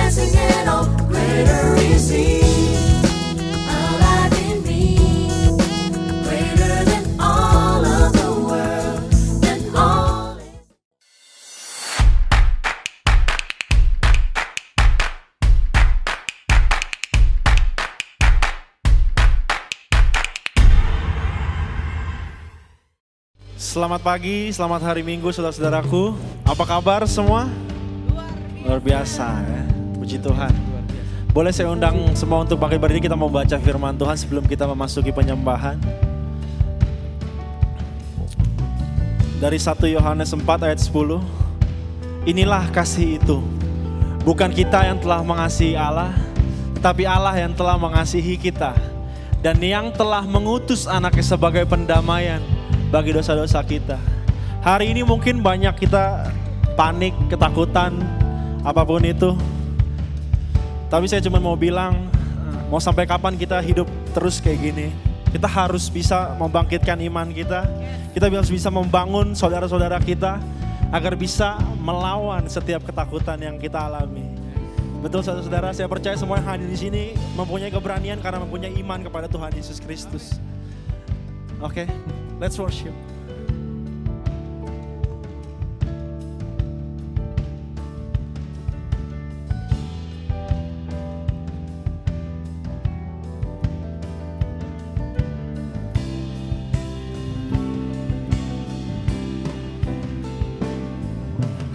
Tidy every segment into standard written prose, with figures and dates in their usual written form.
dancing in all greater is He. Alive in me, greater than all of the world, than all. Selamat pagi, selamat hari Minggu saudara-saudaraku. Apa kabar semua? Luar biasa ya, puji Tuhan. Boleh saya undang semua untuk bangkit berdiri, kita mau baca firman Tuhan sebelum kita memasuki penyembahan. Dari 1 Yohanes 4 ayat 10. Inilah kasih itu, bukan kita yang telah mengasihi Allah, tetapi Allah yang telah mengasihi kita, dan yang telah mengutus anaknya sebagai pendamaian bagi dosa-dosa kita. Hari ini mungkin banyak kita panik, ketakutan, apapun itu. Tapi saya cuma mau bilang, mau sampai kapan kita hidup terus kayak gini? Kita harus bisa membangkitkan iman kita. Kita harus bisa membangun saudara-saudara kita agar bisa melawan setiap ketakutan yang kita alami. Betul saudara-saudara, saya percaya semua yang hadir di sini mempunyai keberanian karena mempunyai iman kepada Tuhan Yesus Kristus. Oke, let's worship.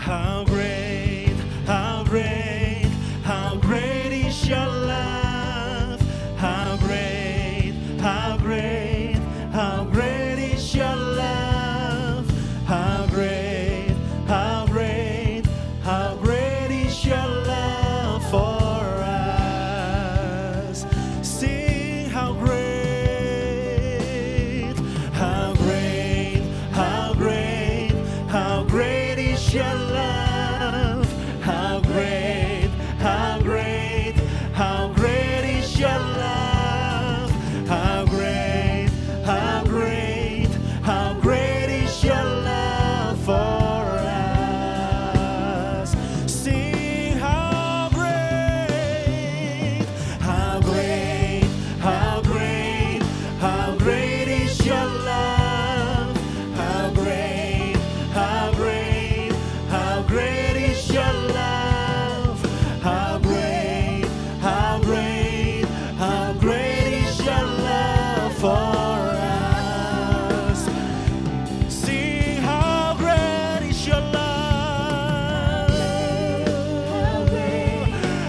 How great, how great, how great is your love. How great, how great, how great is your love. How great, how great, how great is your love for us. Sing how great, how great, how great, how great is your love. How great, how great, how great is your love. How great, how great, how great is your love for us. Sing how great, how great, how great, how great is your love. How great, how great, how great is your love. How great, how great, how great is your love for us. Sing how great is your love.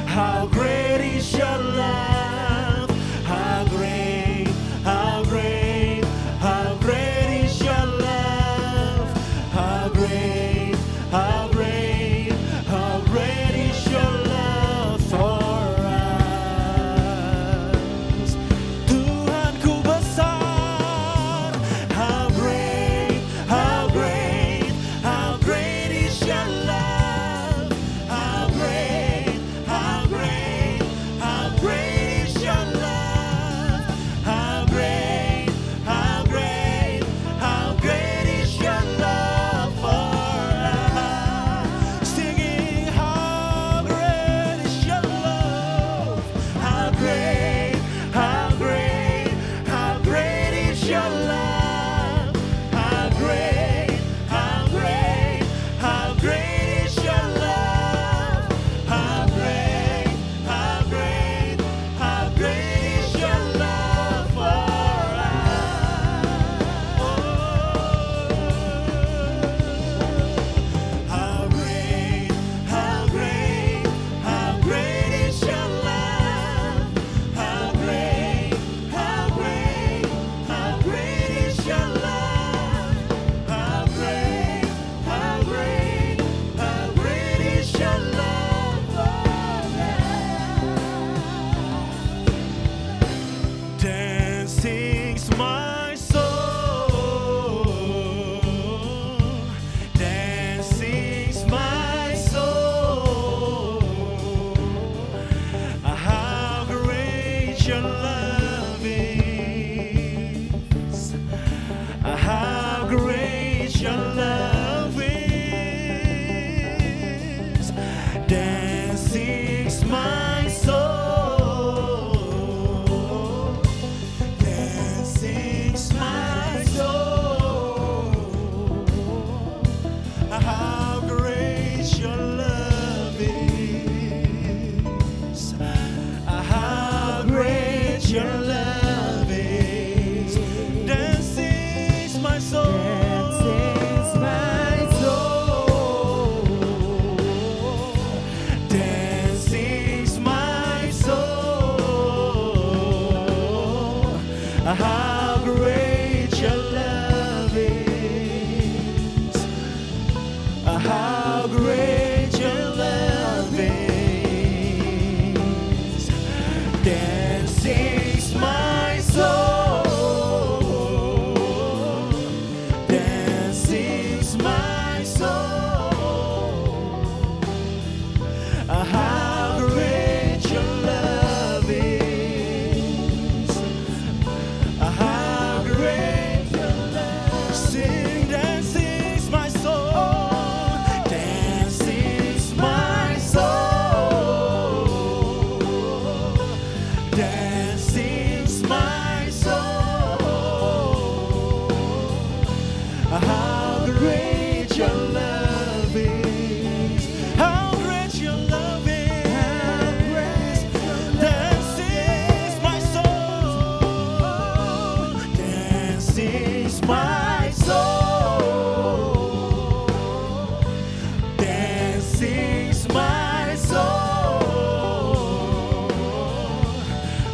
How great is your love. How great, how great, how great is your love. How great, how great, how great is your love for us. Tuhanku besar. How great, how great, how great is your love. How great, how great, how great is your love. How great, how great, how great is your love for us. Singing how great is your love. How great, how great, how great is your love. How great, how great, how great is your love. How great, how great, how great is your love for us. How great, how great, how great is your love. How great, how great, how great is your love. How great, how great, how great is your love for us. Dancing's my soul. Dancing's my soul. How great your love is. How great your love is. Dancing's my How great your love is. How great your love is. Then sings my soul. Then sings my soul. How great your love is. How great your love is. Sing, then sings my soul. Then sings my soul. Then sings my soul. How great your love is. How great your love is. Then sings my soul. Then sings my soul. Then sings my soul.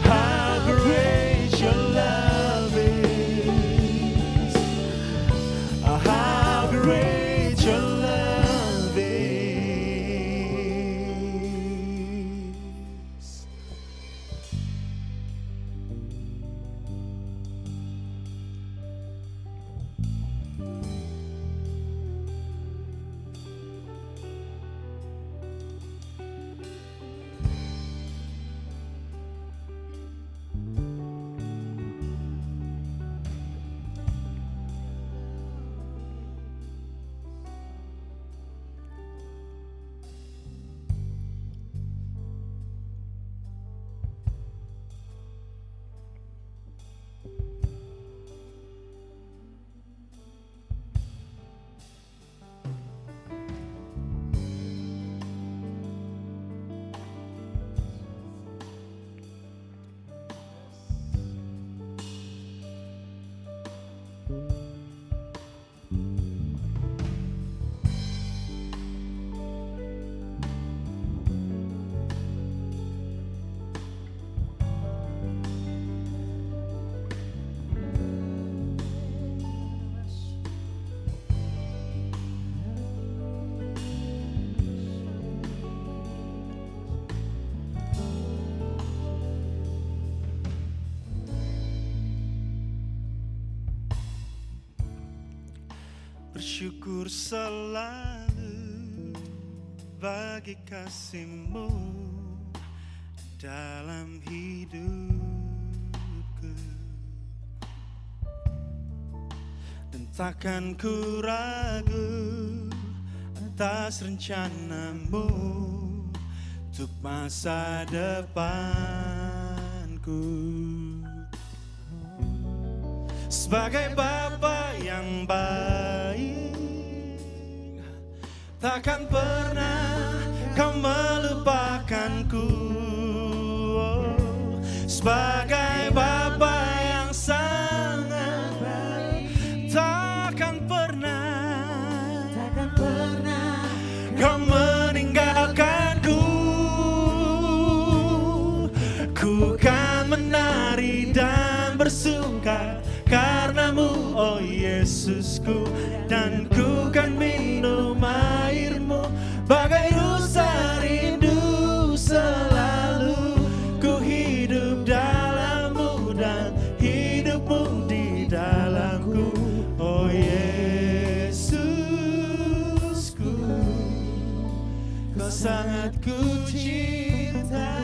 How great your love is. How great your love is. Bersyukur selalu bagi kasih-Mu dalam hidupku. Dan takkan ku ragu atas rencana-Mu untuk masa depanku. Sebagai Bapa yang baik, takkan pernah Kau melupakanku. Sebagai Bapa yang sangat baik, takkan pernah Kau meninggalkanku. Ku kan menari dan bersuka karena-Mu, oh Yesusku, dan ku kan minum air-Mu bagai rusa rindu. Selalu ku hidup dalam-Mu dan hidup-Mu di dalamku, oh Yesusku, Kau sangat ku cinta.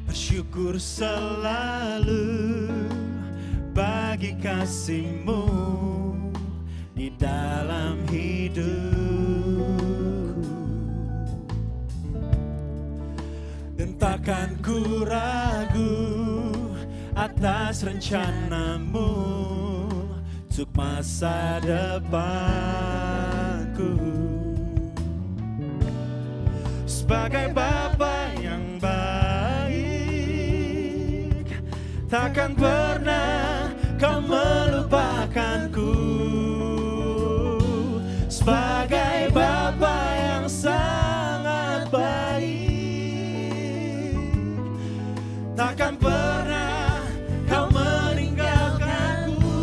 Bersyukur selalu bagi kasih-Mu di dalam hidupku. Dan takkan ku ragu atas rencana-Mu untuk masa depanku. Sebagai Bapa yang baik, takkan pernah kau melupakanku. Sebagai Bapa yang sangat baik, takkan pernah kau meninggalkanku.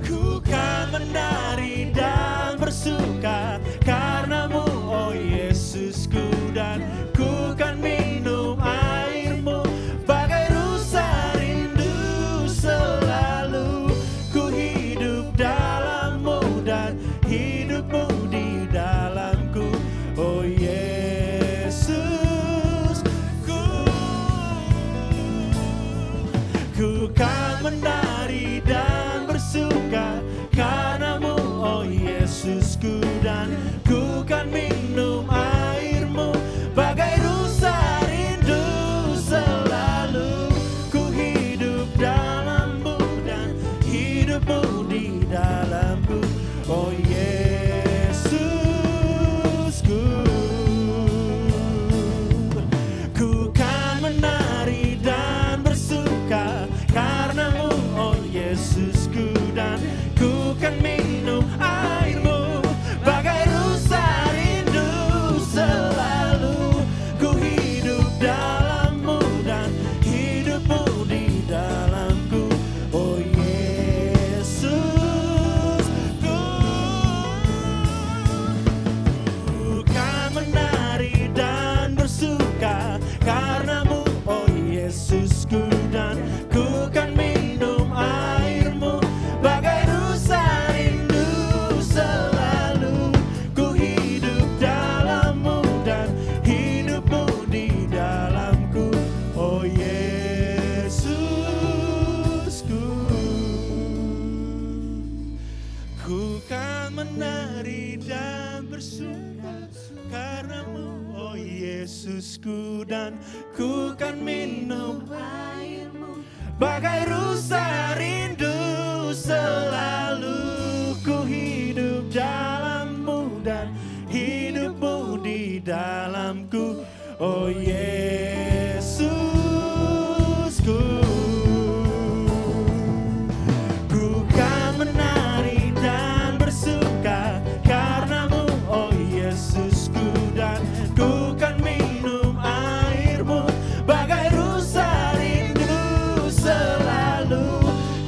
Ku kan menari dan bersuka karenamu, oh Yesusku, dan ku kan minum airmu bagai rusa rindu selalu. Ku hidup dalammu dan hidupmu di dalamku, oh Yesus. Ku kan menari dan bersuka karenamu, oh Yesusku, dan ku kan minum airmu bagai rusa rindu selalu. Ku hidup dalammu dan hidupmu di dalamku, oh Yesusku. Ku kan menari dan bersuka karenamu, oh Yesusku, dan ku kan minum airmu bagai rusa rindu selalu. Ku hidup dalammu dan hidupmu di dalamku, oh Yesus. Ku kan menari dan bersuka karenamu, oh Yesusku, dan ku kan minum airmu bagai rusa rindu selalu. Ku hidup dalammu dan hidupmu di dalamku, oh Yesusku. Ku kan menari dan bersuka karenamu, oh Yesusku, dan ku kan minum airmu bagai rusa rindu selalu. Ku hidup dalammu dan hidupmu di dalamku, oh Yesusku. Ku kan menari dan bersuka karenamu, oh Yesusku, dan ku kan minum airmu bagai rusa rindu selalu.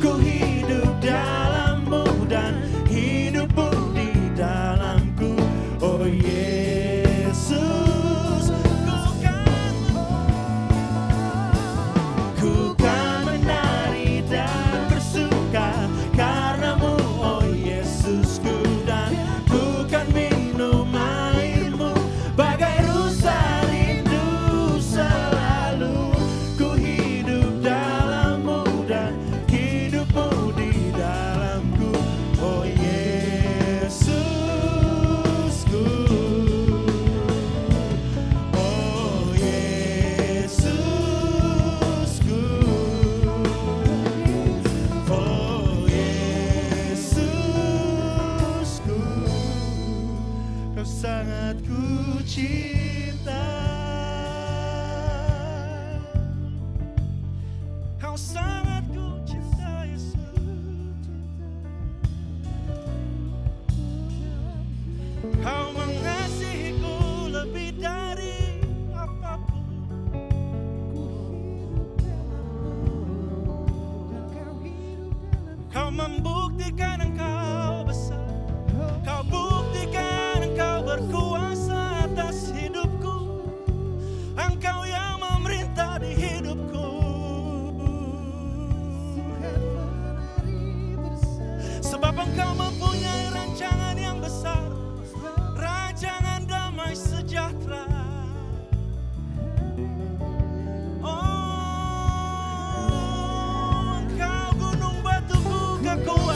Ku hidup dalammu dan hidupmu di dalamku, oh Yesus. Ku kan menari dan bersuka karenamu, oh Yesusku, dan ku kan minum airmu bagai rusa rindu selalu. Ku hidup dalammu dan hidupmu di dalamku, oh Yesusku. Oh Yesusku. Oh Yesusku. Kau sangat ku cinta. Kau sangat ku cinta, Yesus. Kau mengasihiku lebih dari apapun. Kau membuktikan Engkau besar. Kau buktikan Engkau berkuasa atas hidupku. Engkau yang memerintah di hidupku. Sebab Engkau mempunyai rancangan yang besar, rancangan damai sejahtera. Oh, Engkau gunung batuku, kekuatan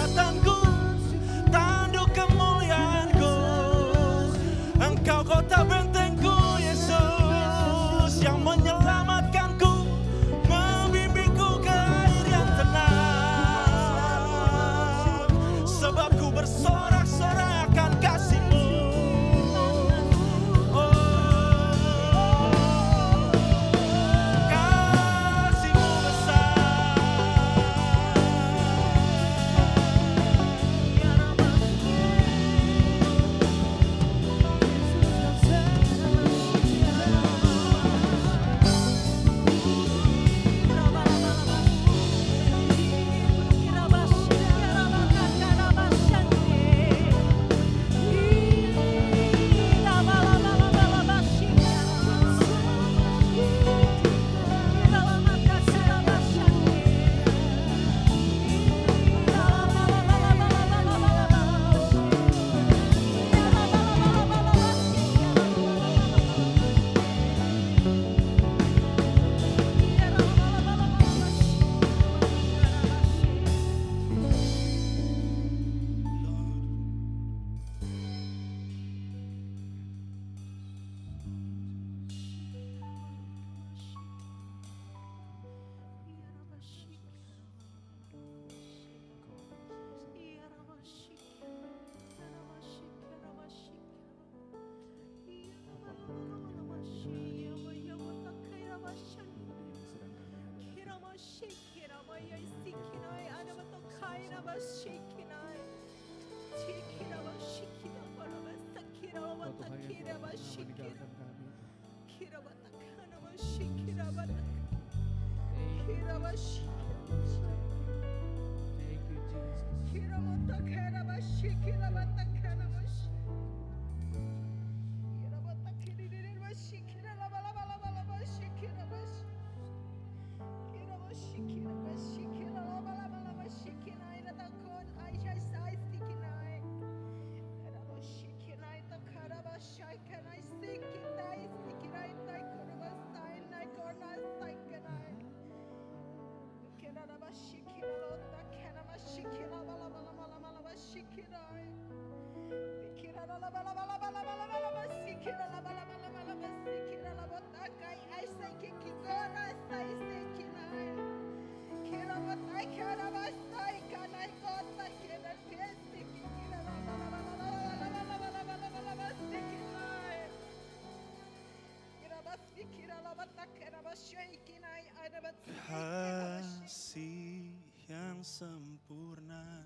Kasih yang sempurna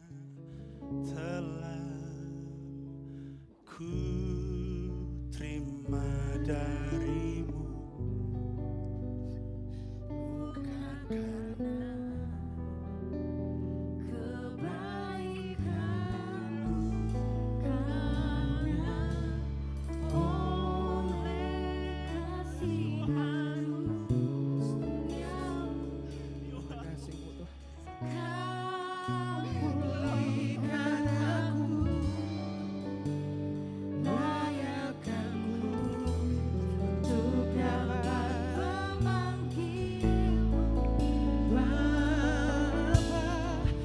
telah ku terima darimu, bukan karena kebaikanmu, karena oleh kasihan-Mu yang Kau berikan aku, layakkan ku untuk dapat memanggil-Mu Bapa.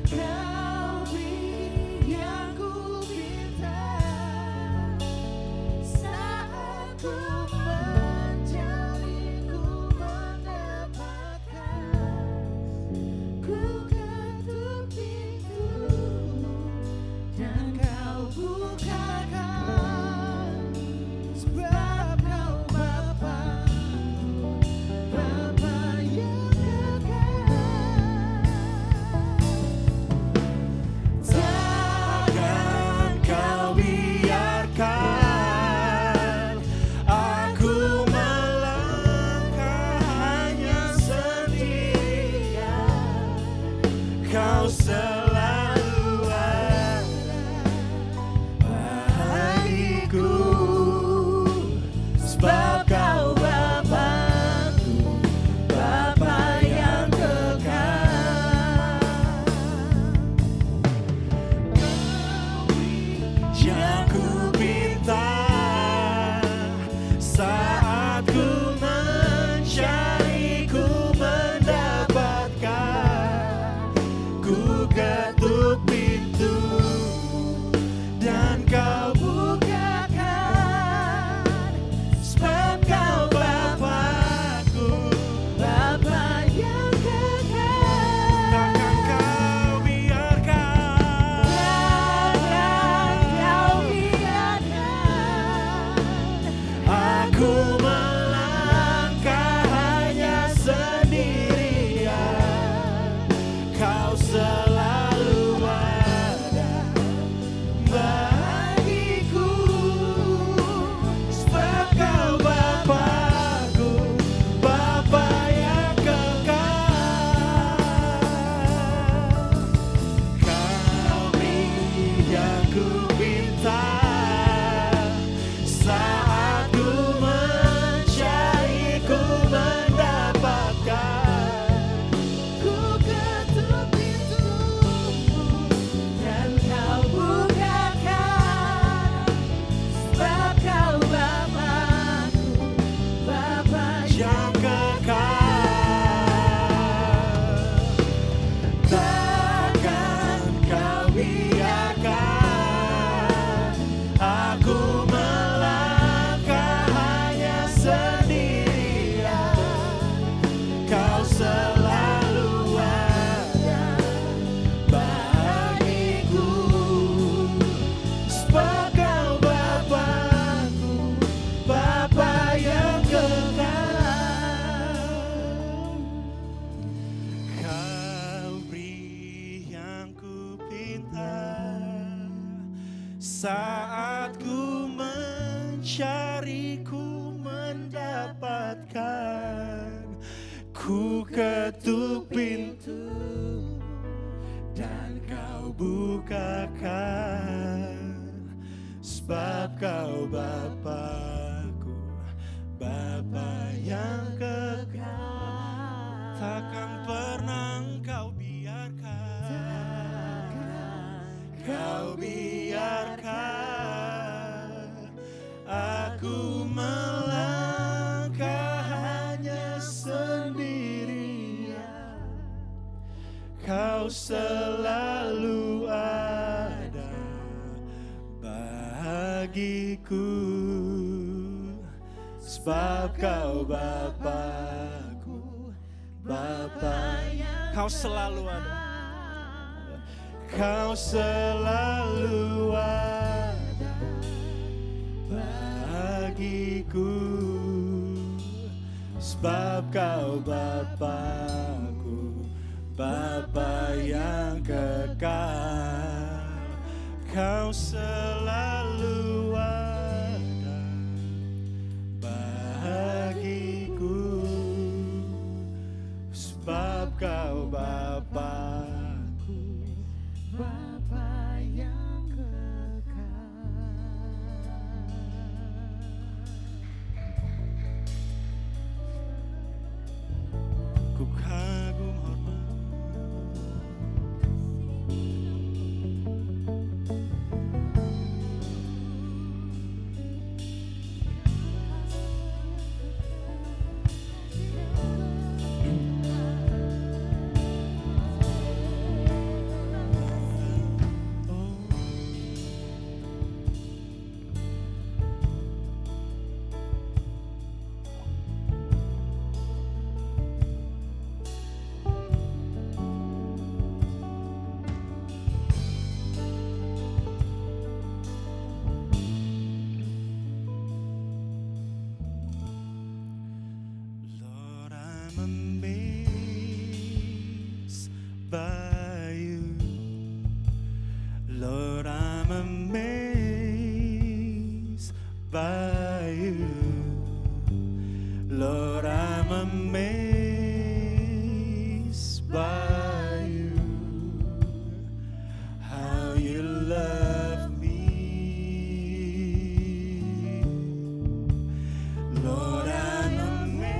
Kau beri yang ku minta saat ku mencari, ku mendapatkan. Ku ketuk pintu dan Kau bukakan, sebab Kau Bapa, Bapa yang kekal. takkan Kau biarkan aku melangkah hanya sendirian. Kau selalu ada bagiku, sebab Kau Bapakku, Bapa yang kekal. Yang ku pinta saat ku mencari, ku mendapatkan. Ku ketuk pintu dan Kau bukakan, sebab Kau Bapakku, Bapa yang kekal. takkan Kau biarkan. Takkan Kau biarkan Aku melangkah hanya sendirian. Kau selalu ada bagiku, sebab Kau Bapakku, Bapa yang kekal. Kau beri yang ku minta saat ku mencari, ku mendapatkan. Ku ketuk pintu-Mu dan Kau bukakan, sebab Kau Bapakku, Bapa Yang kekal, takkan Kau biarkan aku melangkah hanya sendirian. Kau selalu ada bagiku, sebab Kau Bapakku, Bapa yang kekal. Kau beri yang ku Saat ku mencari, ku mendapatkan. Ku ketuk pintu dan kau bukakan. Sebab kau Bapa-Ku, Bapa yang kekal. Takkan pernah Kau biarkan, Kau biarkan aku melangkah hanya sendirian. Kau selalu ada bagiku, sebab kau Bapa-Ku, Bapa yang Kau selalu ada. Kau selalu ada bagiku, sebab kau Bapa-Ku, Bapa yang kekal. Kau selalu ada bagiku, sebab kau Bapa-Ku, Bapa yang kekal. Ku kagum hormat Lord, I'm amazed by you. Lord, I'm amazed by you. Lord, I'm amazed by you. How you love me. Lord, I'm amazed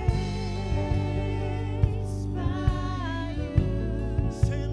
by you. Say,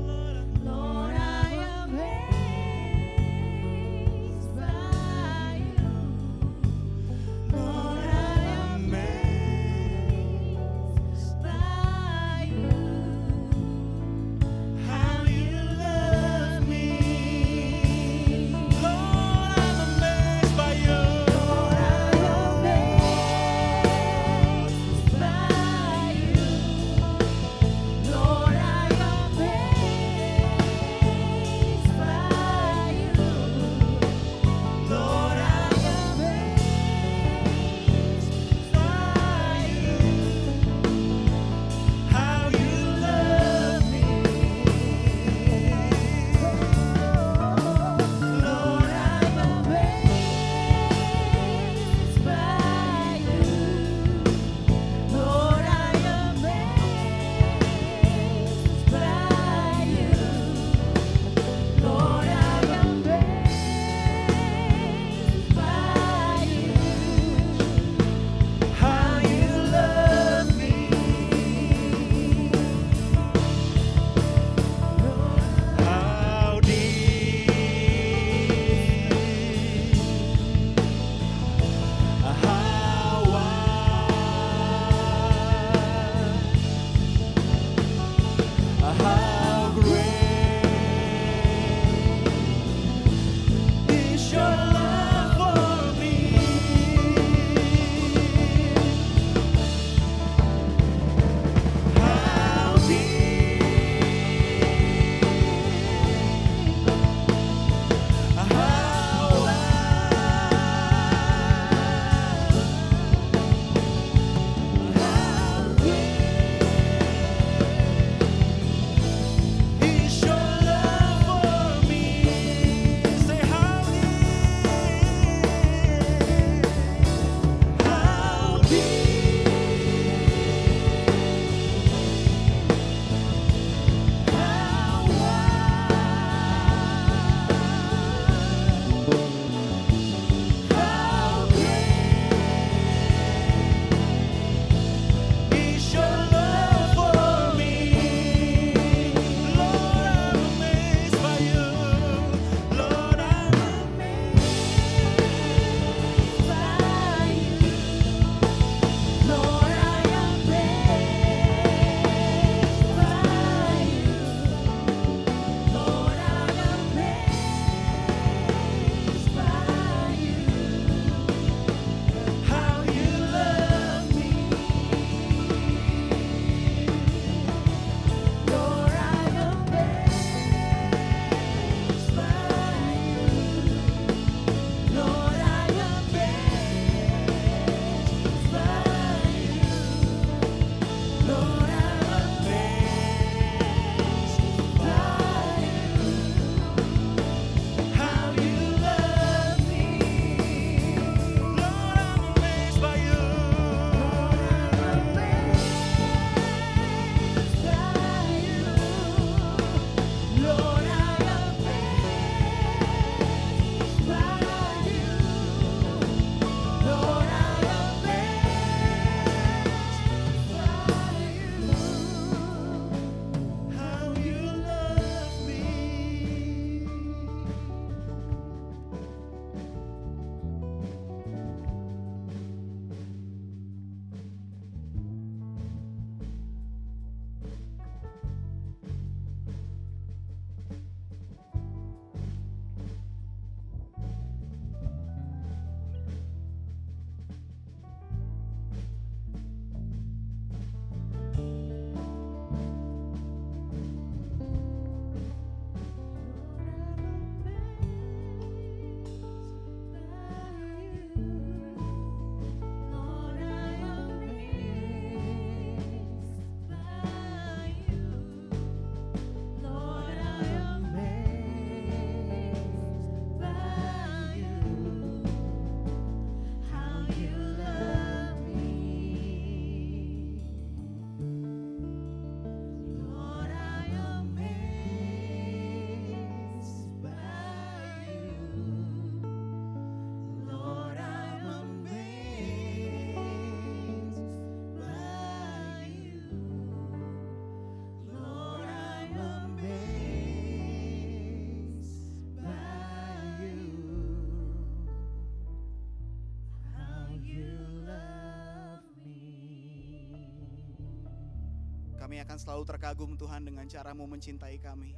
Kami akan selalu terkagum Tuhan dengan cara-Mu mencintai kami.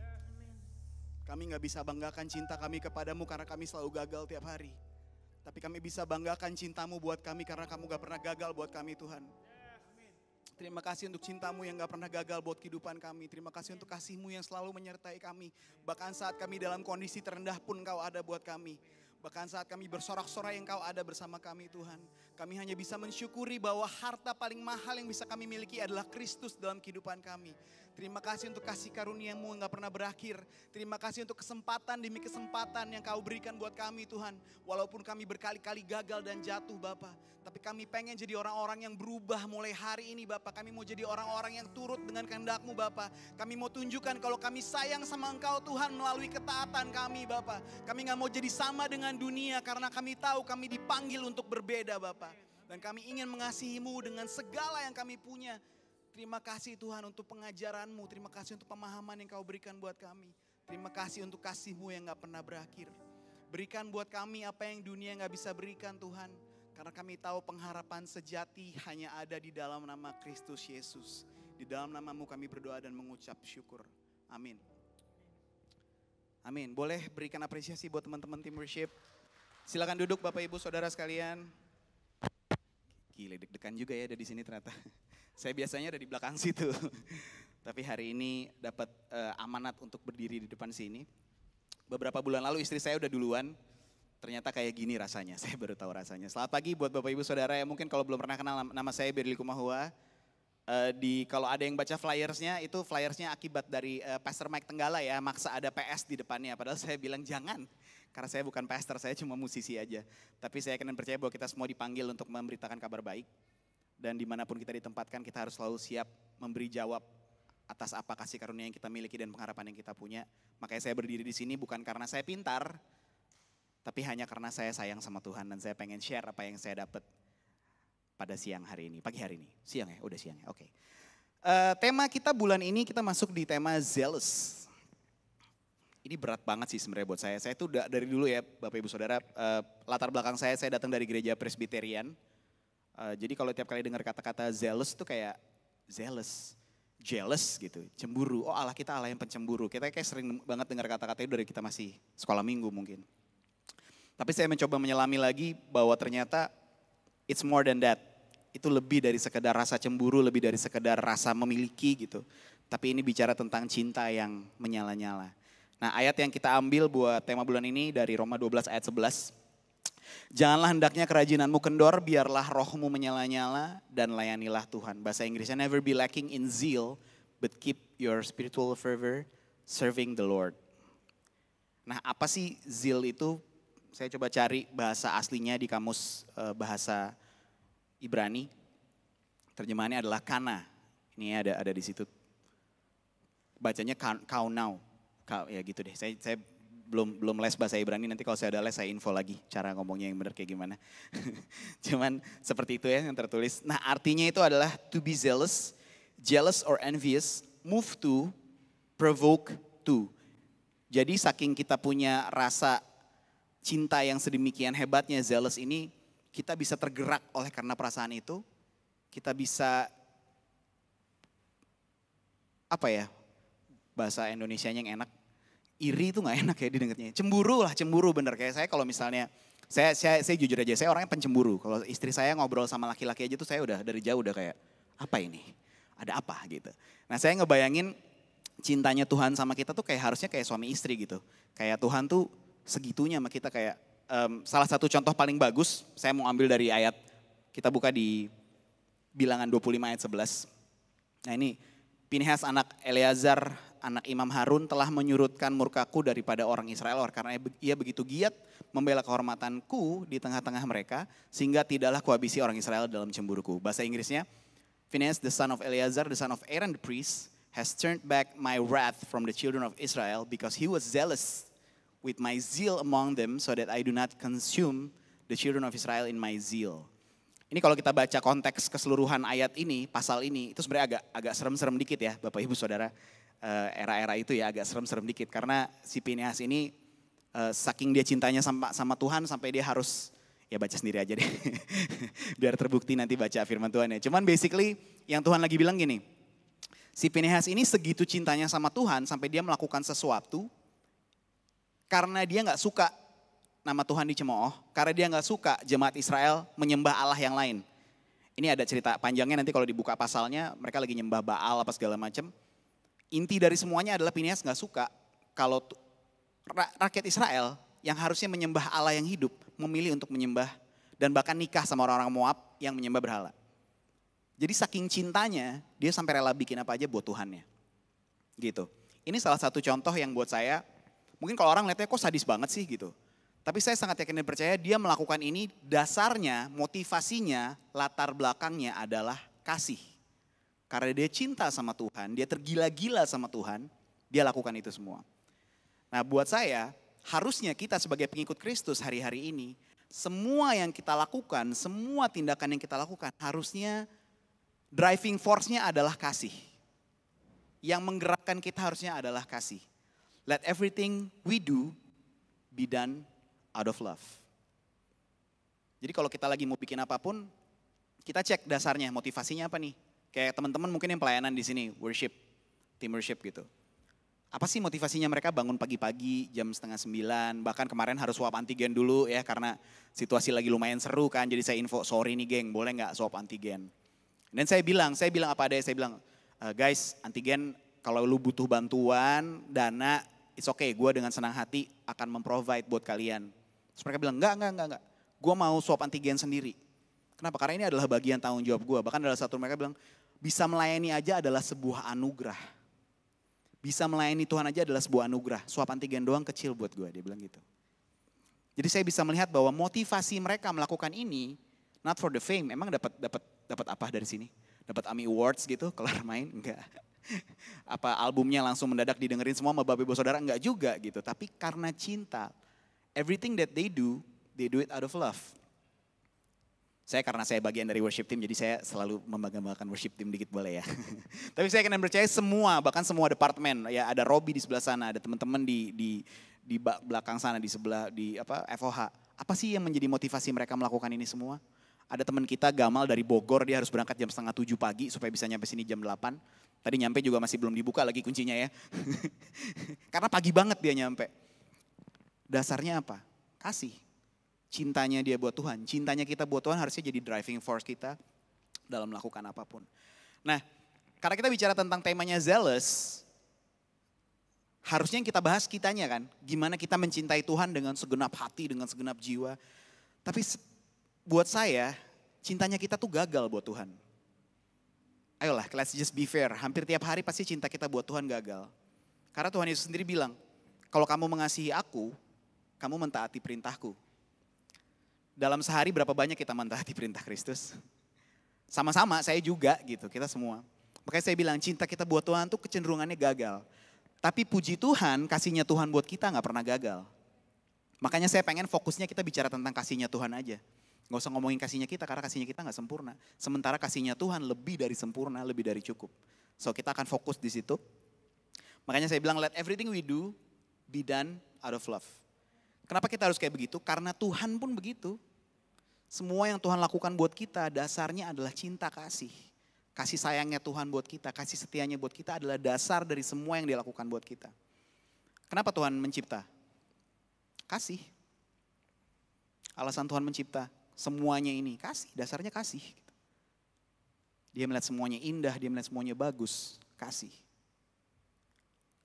Kami gak bisa banggakan cinta kami kepadamu karena kami selalu gagal tiap hari. Tapi kami bisa banggakan cinta-Mu buat kami karena kamu gak pernah gagal buat kami Tuhan. Terima kasih untuk cinta-Mu yang gak pernah gagal buat kehidupan kami. Terima kasih untuk kasih-Mu yang selalu menyertai kami. Bahkan saat kami dalam kondisi terendah pun Kau ada buat kami. Bahkan saat kami bersorak-sorai Engkau ada bersama kami Tuhan. Kami hanya bisa mensyukuri bahwa harta paling mahal yang bisa kami miliki adalah Kristus dalam kehidupan kami. Terima kasih untuk kasih karunia-Mu yang gak pernah berakhir. Terima kasih untuk kesempatan demi kesempatan yang Kau berikan buat kami Tuhan. Walaupun kami berkali-kali gagal dan jatuh Bapa. Tapi kami pengen jadi orang-orang yang berubah mulai hari ini Bapa. Kami mau jadi orang-orang yang turut dengan kehendak-Mu Bapa. Kami mau tunjukkan kalau kami sayang sama Engkau Tuhan melalui ketaatan kami Bapa. Kami gak mau jadi sama dengan dunia karena kami tahu kami dipanggil untuk berbeda Bapa. Dan kami ingin mengasihi-Mu dengan segala yang kami punya. Terima kasih Tuhan untuk pengajaran-Mu. Terima kasih untuk pemahaman yang Kau berikan buat kami. Terima kasih untuk kasih-Mu yang gak pernah berakhir. Berikan buat kami apa yang dunia gak bisa berikan Tuhan. Karena kami tahu pengharapan sejati hanya ada di dalam nama Kristus Yesus. Di dalam nama-Mu kami berdoa dan mengucap syukur. Amin. Amin. Boleh berikan apresiasi buat teman-teman tim worship. Silakan duduk Bapak Ibu Saudara sekalian. Gila deg-degan juga ya ada di sini ternyata. Saya biasanya ada di belakang situ. Tapi hari ini dapat amanat untuk berdiri di depan sini. Beberapa bulan lalu istri saya udah duluan. Ternyata kayak gini rasanya, saya baru tahu rasanya. Selamat pagi buat Bapak Ibu Saudara yang mungkin kalau belum pernah kenal, nama saya Berli Kumahua. Kalau ada yang baca flyers-nya, itu flyers-nya akibat dari Pastor Mike Tenggala ya, maksa ada PS di depannya. Padahal saya bilang jangan, karena saya bukan pastor, saya cuma musisi aja. Tapi saya akan percaya bahwa kita semua dipanggil untuk memberitakan kabar baik. Dan dimanapun kita ditempatkan, kita harus selalu siap memberi jawab atas apa kasih karunia yang kita miliki dan pengharapan yang kita punya. Makanya saya berdiri di sini bukan karena saya pintar, tapi hanya karena saya sayang sama Tuhan dan saya pengen share apa yang saya dapat pada siang hari ini, pagi hari ini. Siang ya, udah siang ya, oke. Tema kita bulan ini kita masuk di tema zealous. Ini berat banget sih sebenarnya buat saya. Saya tuh dari dulu ya Bapak Ibu Saudara, latar belakang saya datang dari gereja Presbyterian. Jadi kalau tiap kali dengar kata-kata zealous tuh kayak jealous gitu, cemburu. Oh Allah kita Allah yang pencemburu. Kita kayak sering banget dengar kata-kata itu dari kita masih sekolah minggu mungkin. Tapi saya mencoba menyelami lagi bahwa ternyata it's more than that. Itu lebih dari sekedar rasa cemburu, lebih dari sekedar rasa memiliki gitu. Tapi ini bicara tentang cinta yang menyala-nyala. Nah ayat yang kita ambil buat tema bulan ini dari Roma 12 ayat 11. Janganlah hendaknya kerajinanmu kendor, biarlah rohmu menyala-nyala dan layanilah Tuhan. Bahasa Inggrisnya never be lacking in zeal, but keep your spiritual fervor serving the Lord. Nah apa sih zeal itu? Saya coba cari bahasa aslinya di kamus bahasa Ibrani. Terjemahannya adalah kana. Ini ada di situ. Bacanya kaunau. Ya gitu deh. Saya belum les bahasa Ibrani, nanti kalau saya ada les saya info lagi cara ngomongnya yang benar kayak gimana. Cuman seperti itu ya yang tertulis. Nah artinya itu adalah to be zealous, jealous or envious, move to, provoke to. Jadi saking kita punya rasa cinta yang sedemikian hebatnya zealous ini, kita bisa tergerak oleh karena perasaan itu. Kita bisa, apa ya, bahasa Indonesianya yang enak. Iri itu gak enak ya didengarnya. Cemburu lah, cemburu bener. Kayak saya kalau misalnya, saya jujur aja, saya orangnya pencemburu. Kalau istri saya ngobrol sama laki-laki aja tuh saya udah dari jauh udah kayak, apa ini? Ada apa gitu. Nah saya ngebayangin cintanya Tuhan sama kita tuh kayak harusnya kayak suami istri gitu. Kayak Tuhan tuh segitunya sama kita kayak, salah satu contoh paling bagus, saya mau ambil dari ayat, kita buka di Bilangan 25 ayat 11. Nah ini, Pinhas anak Eleazar, anak Imam Harun telah menyurutkan murkaku daripada orang Israel karena ia begitu giat membela kehormatanku di tengah-tengah mereka sehingga tidaklah kuhabisi orang Israel dalam cemburuku. Bahasa Inggrisnya, Phinehas the son of Eleazar, the son of Aaron the priest, has turned back my wrath from the children of Israel because he was zealous with my zeal among them so that I do not consume the children of Israel in my zeal. Ini kalau kita baca konteks keseluruhan ayat ini, pasal ini, itu sebenarnya agak serem-serem dikit ya Bapak Ibu Saudara. Era-era itu ya agak serem-serem dikit karena si Pinhas ini saking dia cintanya sama Tuhan sampai dia harus, ya baca sendiri aja deh. Biar terbukti nanti baca firman Tuhan ya. Cuman basically yang Tuhan lagi bilang gini, Si Pinehas ini segitu cintanya sama Tuhan sampai dia melakukan sesuatu karena dia gak suka nama Tuhan dicemooh, karena dia gak suka jemaat Israel menyembah Allah yang lain. Ini ada cerita panjangnya, nanti kalau dibuka pasalnya mereka lagi nyembah Baal apa segala macam. Inti dari semuanya adalah Pinehas gak suka kalau rakyat Israel yang harusnya menyembah Allah yang hidup memilih untuk menyembah dan bahkan nikah sama orang-orang Moab yang menyembah berhala. Jadi saking cintanya dia sampai rela bikin apa aja buat Tuhannya. Gitu. Ini salah satu contoh yang buat saya, mungkin kalau orang lihatnya kok sadis banget sih gitu. Tapi saya sangat yakin dan percaya dia melakukan ini dasarnya, motivasinya, latar belakangnya adalah kasih. Karena dia cinta sama Tuhan, dia tergila-gila sama Tuhan, dia lakukan itu semua. Nah buat saya, harusnya kita sebagai pengikut Kristus hari-hari ini, semua yang kita lakukan, semua tindakan yang kita lakukan harusnya driving force-nya adalah kasih. Yang menggerakkan kita harusnya adalah kasih. Let everything we do be done out of love. Jadi kalau kita lagi mau bikin apapun, kita cek dasarnya, motivasinya apa nih? Kayak teman-teman mungkin yang pelayanan di sini, worship, team worship gitu. Apa sih motivasinya mereka bangun pagi-pagi jam 8:30, bahkan kemarin harus swab antigen dulu ya karena situasi lagi lumayan seru kan. Jadi saya info, sorry nih geng, boleh gak swab antigen? Dan saya bilang apa adanya, saya bilang, guys antigen kalau lu butuh bantuan, dana, it's okay, gue dengan senang hati akan memprovide buat kalian. Terus mereka bilang, enggak, gue mau swab antigen sendiri. Kenapa? Karena ini adalah bagian tanggung jawab gue. Bahkan adalah satu mereka bilang, bisa melayani aja adalah sebuah anugerah. Bisa melayani Tuhan aja adalah sebuah anugerah. Swab antigen doang kecil buat gue, dia bilang gitu. Jadi saya bisa melihat bahwa motivasi mereka melakukan ini, not for the fame. Emang dapat apa dari sini? Dapat AMI Awards gitu, kelar main? Enggak. Apa albumnya langsung mendadak didengerin semua sama bapak ibu saudara? Enggak juga gitu. Tapi karena cinta, everything that they do it out of love. Karena saya bagian dari worship team, jadi saya selalu membanggakan worship team dikit boleh ya. Tapi saya akan percaya semua, bahkan semua departemen, ya ada Robi di sebelah sana, ada teman-teman di belakang sana, di sebelah di FOH. Apa sih yang menjadi motivasi mereka melakukan ini semua? Ada teman kita Gamal dari Bogor, dia harus berangkat jam 6:30 pagi supaya bisa nyampe sini jam 8. Tadi nyampe juga masih belum dibuka lagi kuncinya ya. Karena pagi banget dia nyampe. Dasarnya apa? Kasih. Cintanya dia buat Tuhan, cintanya kita buat Tuhan harusnya jadi driving force kita dalam melakukan apapun. Nah, karena kita bicara tentang temanya zealous, harusnya yang kita bahas kitanya kan. Gimana kita mencintai Tuhan dengan segenap hati, dengan segenap jiwa. Tapi buat saya, cintanya kita tuh gagal buat Tuhan. Ayolah, let's just be fair. Hampir tiap hari pasti cinta kita buat Tuhan gagal. Karena Tuhan Yesus sendiri bilang, kalau kamu mengasihi aku, kamu mentaati perintahku. Dalam sehari berapa banyak kita mentaati perintah Kristus? Sama-sama, saya juga gitu, kita semua. Makanya saya bilang cinta kita buat Tuhan tuh kecenderungannya gagal. Tapi puji Tuhan, kasihnya Tuhan buat kita gak pernah gagal. Makanya saya pengen fokusnya kita bicara tentang kasihnya Tuhan aja. Gak usah ngomongin kasihnya kita karena kasihnya kita gak sempurna. Sementara kasihnya Tuhan lebih dari sempurna, lebih dari cukup. So kita akan fokus di situ. Makanya saya bilang let everything we do be done out of love. Kenapa kita harus kayak begitu? Karena Tuhan pun begitu. Semua yang Tuhan lakukan buat kita dasarnya adalah cinta kasih. Kasih sayangnya Tuhan buat kita, kasih setianya buat kita adalah dasar dari semua yang dilakukan buat kita. Kenapa Tuhan mencipta? Kasih. Alasan Tuhan mencipta semuanya ini, kasih, dasarnya kasih. Dia melihat semuanya indah, dia melihat semuanya bagus, kasih.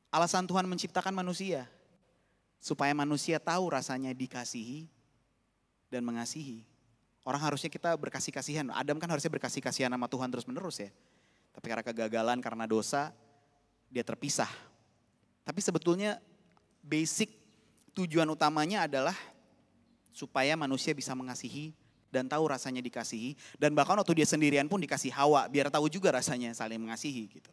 Alasan Tuhan menciptakan manusia, supaya manusia tahu rasanya dikasihi dan mengasihi. Orang harusnya kita berkasih-kasihan. Adam kan harusnya berkasih-kasihan sama Tuhan terus-menerus ya. Tapi karena kegagalan, karena dosa, dia terpisah. Tapi sebetulnya basic tujuan utamanya adalah supaya manusia bisa mengasihi dan tahu rasanya dikasihi. Dan bahkan waktu dia sendirian pun dikasih Hawa, biar tahu juga rasanya saling mengasihi gitu.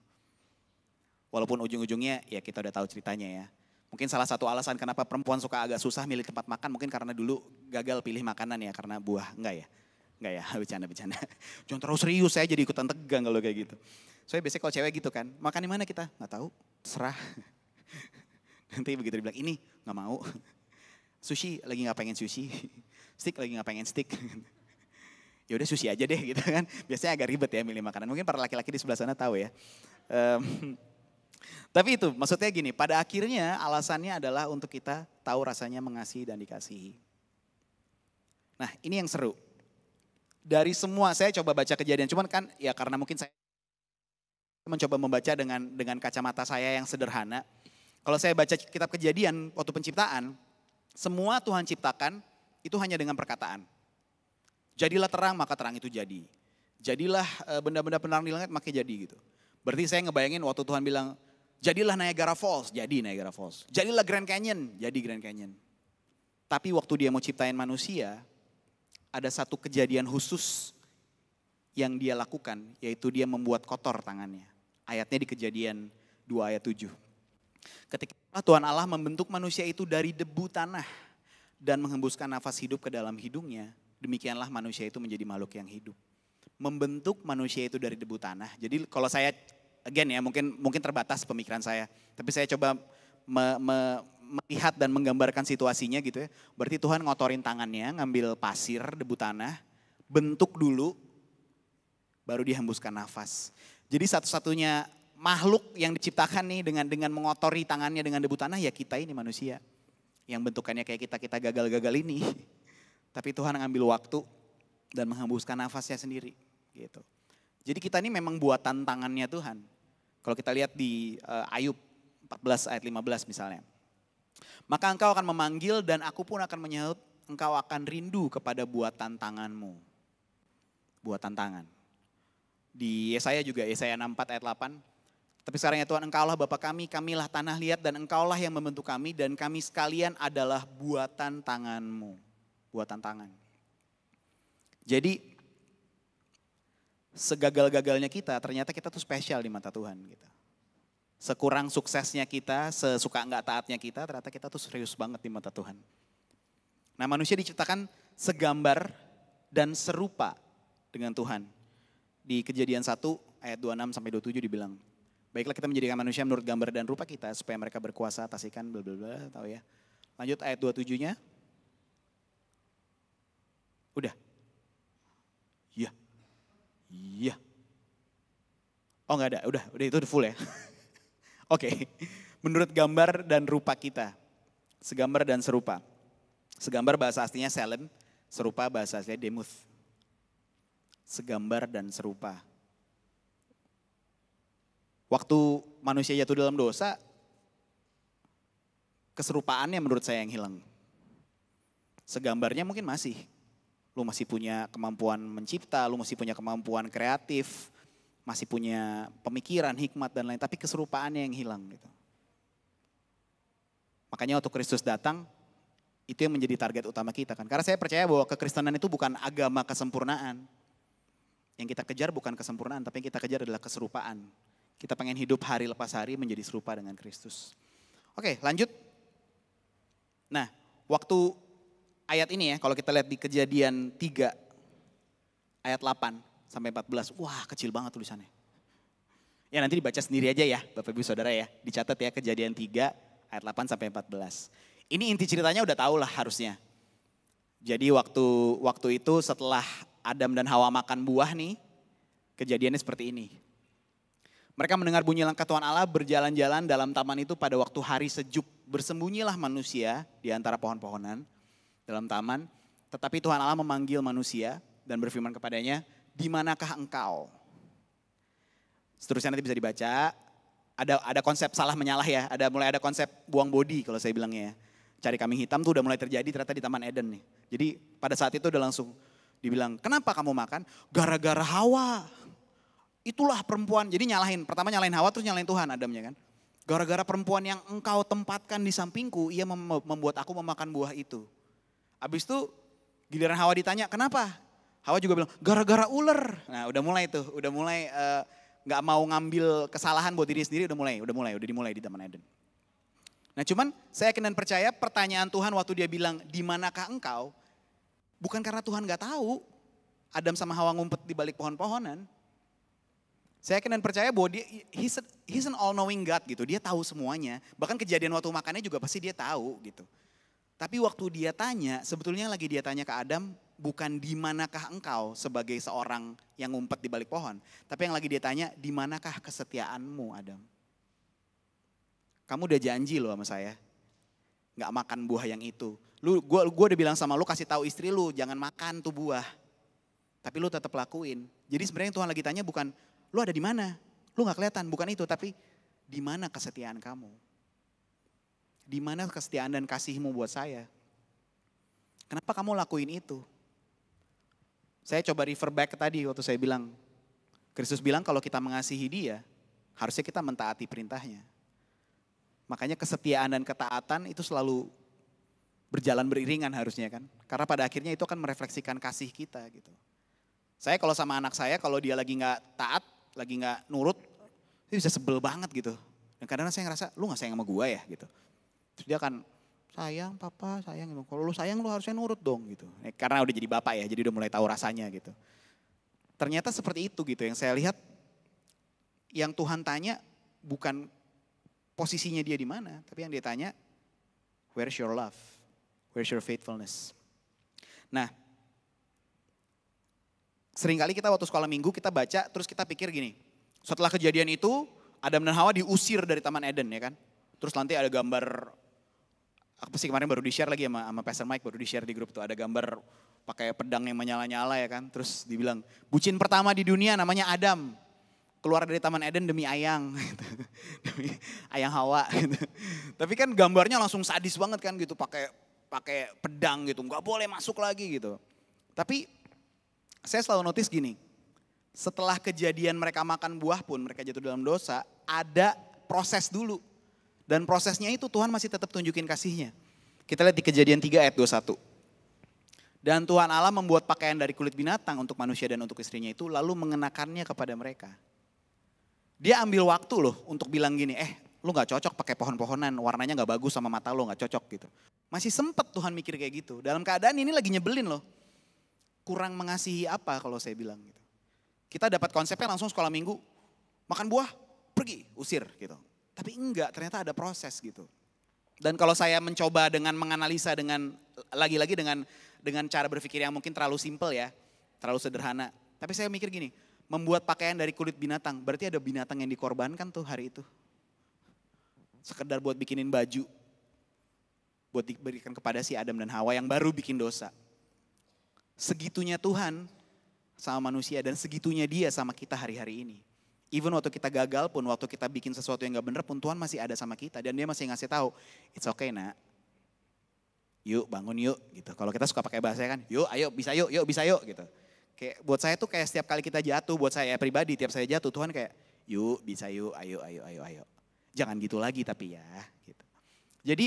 Walaupun ujung-ujungnya ya kita udah tahu ceritanya ya. Mungkin salah satu alasan kenapa perempuan suka agak susah milih tempat makan mungkin karena dulu gagal pilih makanan ya karena buah. Enggak ya, bercanda. Jangan terlalu serius, saya jadi ikutan tegang kalau kayak gitu. Soalnya biasanya kalau cewek gitu kan, makan di mana kita? Nggak tahu, serah. Nanti begitu dibilang ini nggak mau. Sushi lagi nggak pengen sushi, steak lagi nggak pengen steak. ya udah sushi aja deh gitu kan. Biasanya agak ribet ya milih makanan. Mungkin para laki-laki di sebelah sana tahu ya. Tapi itu maksudnya gini, pada akhirnya alasannya adalah untuk kita tahu rasanya mengasihi dan dikasihi. Nah ini yang seru. Dari semua, saya coba baca Kejadian, cuman kan ya karena mungkin saya mencoba membaca dengan kacamata saya yang sederhana. Kalau saya baca kitab Kejadian waktu penciptaan, semua Tuhan ciptakan itu hanya dengan perkataan. Jadilah terang maka terang itu jadi. Jadilah benda-benda penerang di langit maka jadi gitu. Berarti saya ngebayangin waktu Tuhan bilang, jadilah Niagara Falls, jadi Niagara Falls. Jadilah Grand Canyon, jadi Grand Canyon. Tapi waktu dia mau ciptain manusia, ada satu kejadian khusus yang dia lakukan, yaitu dia membuat kotor tangannya. Ayatnya di Kejadian 2 ayat 7. Ketika Tuhan Allah membentuk manusia itu dari debu tanah dan menghembuskan nafas hidup ke dalam hidungnya, demikianlah manusia itu menjadi makhluk yang hidup. Membentuk manusia itu dari debu tanah. Jadi kalau saya, again ya mungkin terbatas pemikiran saya. Tapi saya coba melihat dan menggambarkan situasinya gitu ya. Berarti Tuhan ngotorin tangannya, ngambil pasir, debu tanah, bentuk dulu, baru dihembuskan nafas. Jadi satu-satunya makhluk yang diciptakan nih dengan mengotori tangannya dengan debu tanah ya kita ini manusia. Yang bentukannya kayak kita gagal-gagal ini. Tapi Tuhan ngambil waktu dan menghembuskan nafasnya sendiri gitu. Jadi kita ini memang buatan tangannya Tuhan. Kalau kita lihat di Ayub 14 ayat 15 misalnya. Maka engkau akan memanggil dan aku pun akan menyahut, engkau akan rindu kepada buatan tanganmu. Buatan tangan. Di Yesaya juga, Yesaya 64 ayat 8. Tapi sekarang ya Tuhan, engkaulah Bapa kami, kamilah tanah liat dan engkaulah yang membentuk kami dan kami sekalian adalah buatan tanganmu. Buatan tangan. Jadi segagal-gagalnya kita ternyata kita tuh spesial di mata Tuhan gitu. Sekurang suksesnya kita, sesuka enggak taatnya kita, ternyata kita tuh serius banget di mata Tuhan. Nah manusia diciptakan segambar dan serupa dengan Tuhan. Di Kejadian 1 ayat 26 sampai 27 dibilang, baiklah kita menjadikan manusia menurut gambar dan rupa kita supaya mereka berkuasa atas ikan bla bla bla, tahu ya. Lanjut ayat 27-nya. Udah. Iya. Iya. Oh enggak ada, udah itu full ya. Oke. Menurut gambar dan rupa kita. Segambar dan serupa. Segambar bahasa aslinya selem, serupa bahasa aslinya demuth. Segambar dan serupa. Waktu manusia jatuh dalam dosa, keserupaannya menurut saya yang hilang. Segambarnya mungkin masih. Lu masih punya kemampuan mencipta, lu masih punya kemampuan kreatif, masih punya pemikiran, hikmat dan lain, tapi keserupaannya yang hilang gitu. Makanya waktu Kristus datang, itu yang menjadi target utama kita kan. Karena saya percaya bahwa kekristenan itu bukan agama kesempurnaan. Yang kita kejar bukan kesempurnaan, tapi yang kita kejar adalah keserupaan. Kita pengen hidup hari lepas hari menjadi serupa dengan Kristus. Oke, lanjut. Nah, waktu ayat ini ya, kalau kita lihat di Kejadian 3 ayat 8 sampai 14. Wah, kecil banget tulisannya. Ya nanti dibaca sendiri aja ya, Bapak Ibu Saudara ya. Dicatat ya Kejadian 3 ayat 8 sampai 14. Ini inti ceritanya udah tahu lah harusnya. Jadi waktu itu setelah Adam dan Hawa makan buah nih, kejadiannya seperti ini. Mereka mendengar bunyi langkah Tuhan Allah berjalan-jalan dalam taman itu pada waktu hari sejuk. Bersembunyilah manusia di antara pohon-pohonan dalam taman. Tetapi Tuhan Allah memanggil manusia dan berfirman kepadanya, di manakah engkau? Seterusnya nanti bisa dibaca. Ada konsep salah menyalah ya, mulai ada konsep buang body kalau saya bilangnya ya. Cari kambing hitam tuh udah mulai terjadi ternyata di Taman Eden nih. Jadi pada saat itu udah langsung dibilang, kenapa kamu makan? Gara-gara Hawa. Itulah perempuan, jadi pertama nyalahin Hawa terus nyalahin Tuhan Adamnya kan. Gara-gara perempuan yang engkau tempatkan di sampingku, ia membuat aku memakan buah itu. Habis itu giliran Hawa ditanya, kenapa? Hawa juga bilang, gara-gara ular. Nah udah mulai gak mau ngambil kesalahan buat diri sendiri, udah dimulai di Taman Eden. Nah cuman saya yakin dan percaya pertanyaan Tuhan waktu dia bilang, di manakah engkau? Bukan karena Tuhan gak tahu Adam sama Hawa ngumpet di balik pohon-pohonan. Saya yakin dan percaya bahwa he's an all knowing God gitu. Dia tahu semuanya. Bahkan kejadian waktu makannya juga pasti dia tahu gitu. Tapi waktu dia tanya, sebetulnya lagi dia tanya ke Adam, bukan di manakah engkau sebagai seorang yang ngumpet di balik pohon. Tapi yang lagi dia tanya, di manakah kesetiaanmu Adam? Kamu udah janji loh sama saya, gak makan buah yang itu. Gue udah bilang sama lu, kasih tahu istri lu jangan makan tuh buah. Tapi lu tetap lakuin. Jadi sebenarnya Tuhan lagi tanya bukan lu ada di mana, lu gak kelihatan, bukan itu. Tapi di mana kesetiaan kamu? Di mana kesetiaan dan kasihmu buat saya? Kenapa kamu lakuin itu? Saya coba refer back ke tadi waktu saya bilang, Kristus bilang kalau kita mengasihi dia, harusnya kita mentaati perintahnya. Makanya kesetiaan dan ketaatan itu selalu berjalan beriringan harusnya kan. Karena pada akhirnya itu akan merefleksikan kasih kita gitu. Saya kalau sama anak saya, kalau dia lagi gak taat, lagi gak nurut, dia bisa sebel banget gitu. Dan kadang-kadang saya ngerasa, lu gak sayang sama gue ya gitu. Terus dia akan, sayang papa, sayang. Kalau lu sayang lu harusnya nurut dong gitu. Karena udah jadi bapak ya, jadi udah mulai tahu rasanya gitu. Ternyata seperti itu gitu yang saya lihat. Yang Tuhan tanya bukan posisinya dia di mana, tapi yang dia tanya, where's your love? Where's your faithfulness? Nah, seringkali kita waktu sekolah minggu kita baca, terus kita pikir gini, setelah kejadian itu, Adam dan Hawa diusir dari Taman Eden ya kan. Terus nanti ada gambar, apa sih kemarin baru di-share lagi sama Pastor Mike, baru di-share di grup tuh, ada gambar pakai pedang yang menyala-nyala ya kan. Terus dibilang, bucin pertama di dunia namanya Adam. Keluar dari Taman Eden demi ayang, gitu. Demi ayang Hawa. Gitu. Tapi kan gambarnya langsung sadis banget kan gitu, pakai pedang gitu, nggak boleh masuk lagi gitu. Tapi saya selalu notice gini, setelah kejadian mereka makan buah pun, mereka jatuh dalam dosa, ada proses dulu. Dan prosesnya itu Tuhan masih tetap tunjukin kasihnya. Kita lihat di Kejadian 3 ayat 21. Dan Tuhan Allah membuat pakaian dari kulit binatang untuk manusia dan untuk istrinya itu, lalu mengenakannya kepada mereka. Dia ambil waktu loh untuk bilang gini, lu gak cocok pakai pohon-pohonan, warnanya gak bagus sama mata lo, gak cocok gitu. Masih sempet Tuhan mikir kayak gitu. Dalam keadaan ini lagi nyebelin loh. Kurang mengasihi apa kalau saya bilang gitu. Kita dapat konsepnya langsung sekolah minggu, makan buah, pergi, usir gitu. Tapi enggak, ternyata ada proses gitu. Dan kalau saya mencoba dengan menganalisa dengan, lagi-lagi dengan cara berpikir yang mungkin terlalu simple ya, terlalu sederhana. Tapi saya mikir gini, membuat pakaian dari kulit binatang, berarti ada binatang yang dikorbankan tuh hari itu. Sekedar buat bikinin baju, buat diberikan kepada si Adam dan Hawa yang baru bikin dosa. Segitunya Tuhan sama manusia dan segitunya dia sama kita hari-hari ini. Even waktu kita gagal pun, waktu kita bikin sesuatu yang gak bener pun Tuhan masih ada sama kita. Dan dia masih ngasih tahu, it's okay nak, yuk bangun yuk gitu. Kalau kita suka pakai bahasa kan, yuk ayo bisa yuk gitu. Kayak buat saya tuh kayak setiap kali kita jatuh, buat saya pribadi tiap saya jatuh Tuhan kayak yuk bisa yuk ayo. Jangan gitu lagi tapi ya gitu. Jadi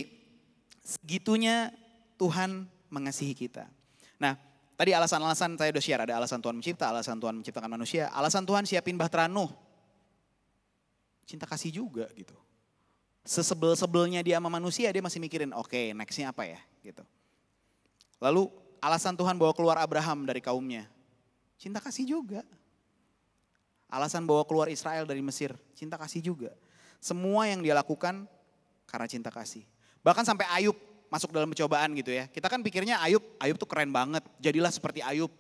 segitunya Tuhan mengasihi kita. Nah tadi alasan-alasan saya udah share, ada alasan Tuhan mencipta, alasan Tuhan menciptakan manusia, alasan Tuhan siapin Bahtera Nuh. Cinta kasih juga gitu. Sesebel-sebelnya dia sama manusia dia masih mikirin oke, nextnya apa ya gitu. Lalu alasan Tuhan bawa keluar Abraham dari kaumnya. Cinta kasih juga. Alasan bawa keluar Israel dari Mesir, cinta kasih juga. Semua yang dia lakukan karena cinta kasih. Bahkan sampai Ayub masuk dalam pencobaan gitu ya. Kita kan pikirnya Ayub tuh keren banget. Jadilah seperti Ayub